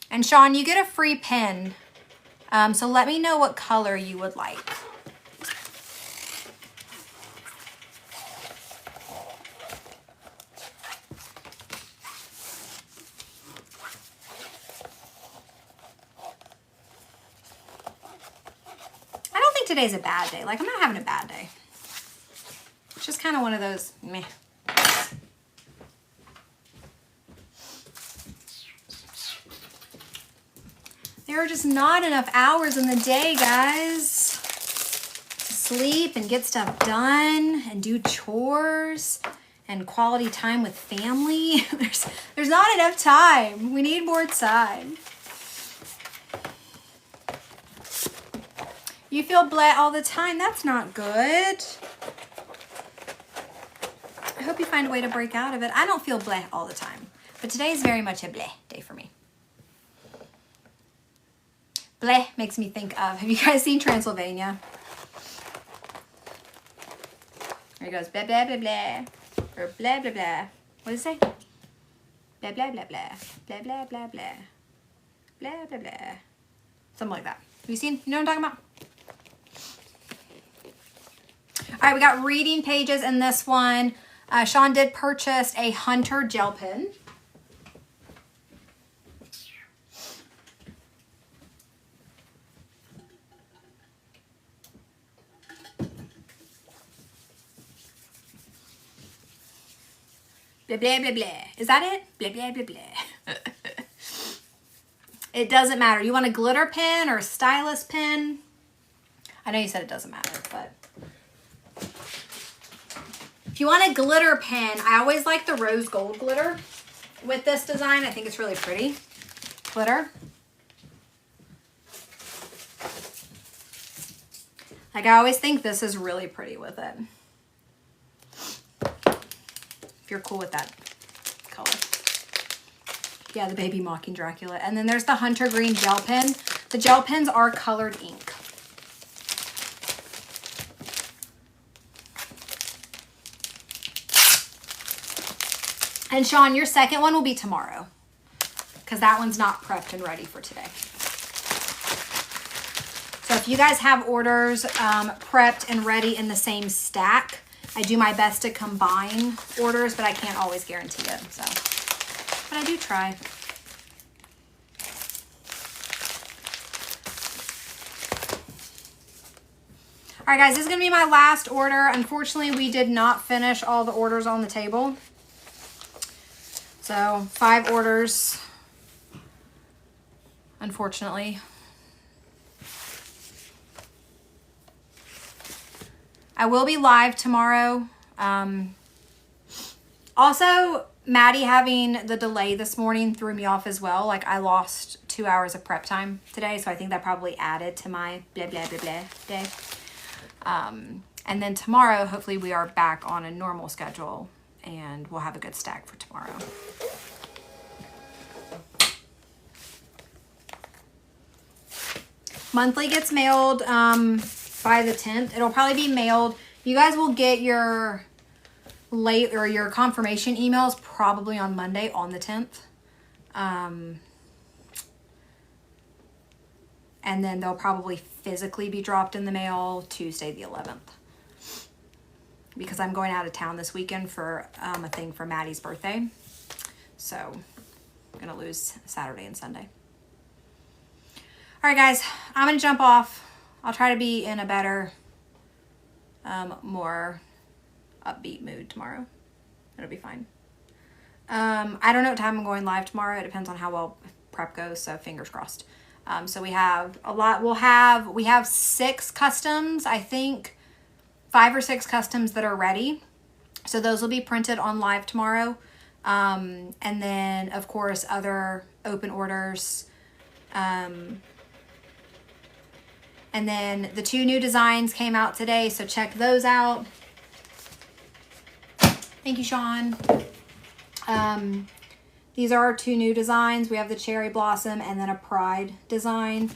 And Sean, you get a free pen. So let me know what color you would like. today's a bad day. Like, I'm not having a bad day. It's just kind of one of those meh. There are just not enough hours in the day, guys, to sleep and get stuff done and do chores and quality time with family. There's not enough time. We need more time. You feel bleh all the time. That's not good. I hope you find a way to break out of it. I don't feel bleh all the time, but today is very much a bleh day for me. Bleh makes me think of, have you guys seen Transylvania? There he goes, blah, blah, blah, blah. Or blah, blah, blah. What does it say? Blah, blah, blah, blah. Blah, blah, blah, blah. Blah, blah, blah. Something like that. Have you seen? You know what I'm talking about? All right, we got reading pages in this one. Sean did purchase a Hunter gel pen. Blah, blah, blah, blah. Is that it? Blah, blah, blah, blah. It doesn't matter. You want a glitter pen or a stylus pen? I know you said it doesn't matter, but if you want a glitter pen, I always like the rose gold glitter with this design. I think it's really pretty. Glitter. Like, I always think this is really pretty with it. If you're cool with that color. Yeah, the baby mocking Dracula. And then there's the Hunter Green gel pen. The gel pens are colored ink. And Sean, your second one will be tomorrow, because that one's not prepped and ready for today. So if you guys have orders prepped and ready in the same stack, I do my best to combine orders, but I can't always guarantee it. So, but I do try. All right, guys, this is going to be my last order. Unfortunately, we did not finish all the orders on the table. So 5 orders, unfortunately. I will be live tomorrow. Also, Maddie having the delay this morning threw me off as well. Like, I lost 2 hours of prep time today, so I think that probably added to my blah, blah, blah, blah day. And then tomorrow, hopefully we are back on a normal schedule and we'll have a good stack for tomorrow. Monthly gets mailed by the 10th. It'll probably be mailed. You guys will get your late or your confirmation emails probably on Monday on the 10th. And then they'll probably physically be dropped in the mail Tuesday the 11th. Because I'm going out of town this weekend for a thing for Maddie's birthday. So I'm going to lose Saturday and Sunday. All right, guys, I'm going to jump off. I'll try to be in a better, more upbeat mood tomorrow. It'll be fine. I don't know what time I'm going live tomorrow. It depends on how well prep goes, so fingers crossed. So we have a lot. We have 6 customs, I think 5 or 6 customs that are ready. So those will be printed on live tomorrow. And then, of course, other open orders. And then the 2 new designs came out today, so check those out. Thank you, Sean. These are our 2 new designs. We have the Cherry Blossom and then a Pride design.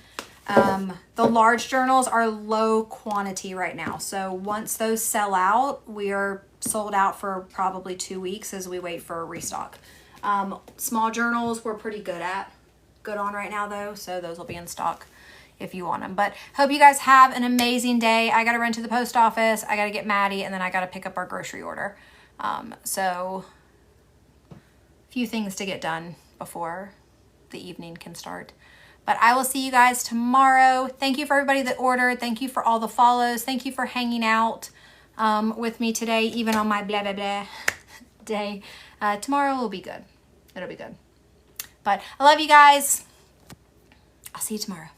The large journals are low quantity right now. So once those sell out, we are sold out for probably 2 weeks as we wait for a restock. Small journals we're pretty good on right now though. So those will be in stock if you want them. But hope you guys have an amazing day. I got to run to the post office. I got to get Maddie and then I got to pick up our grocery order. So a few things to get done before the evening can start. But I will see you guys tomorrow. Thank you for everybody that ordered. Thank you for all the follows. Thank you for hanging out with me today, even on my blah, blah, blah day. Tomorrow will be good. It'll be good. But I love you guys. I'll see you tomorrow.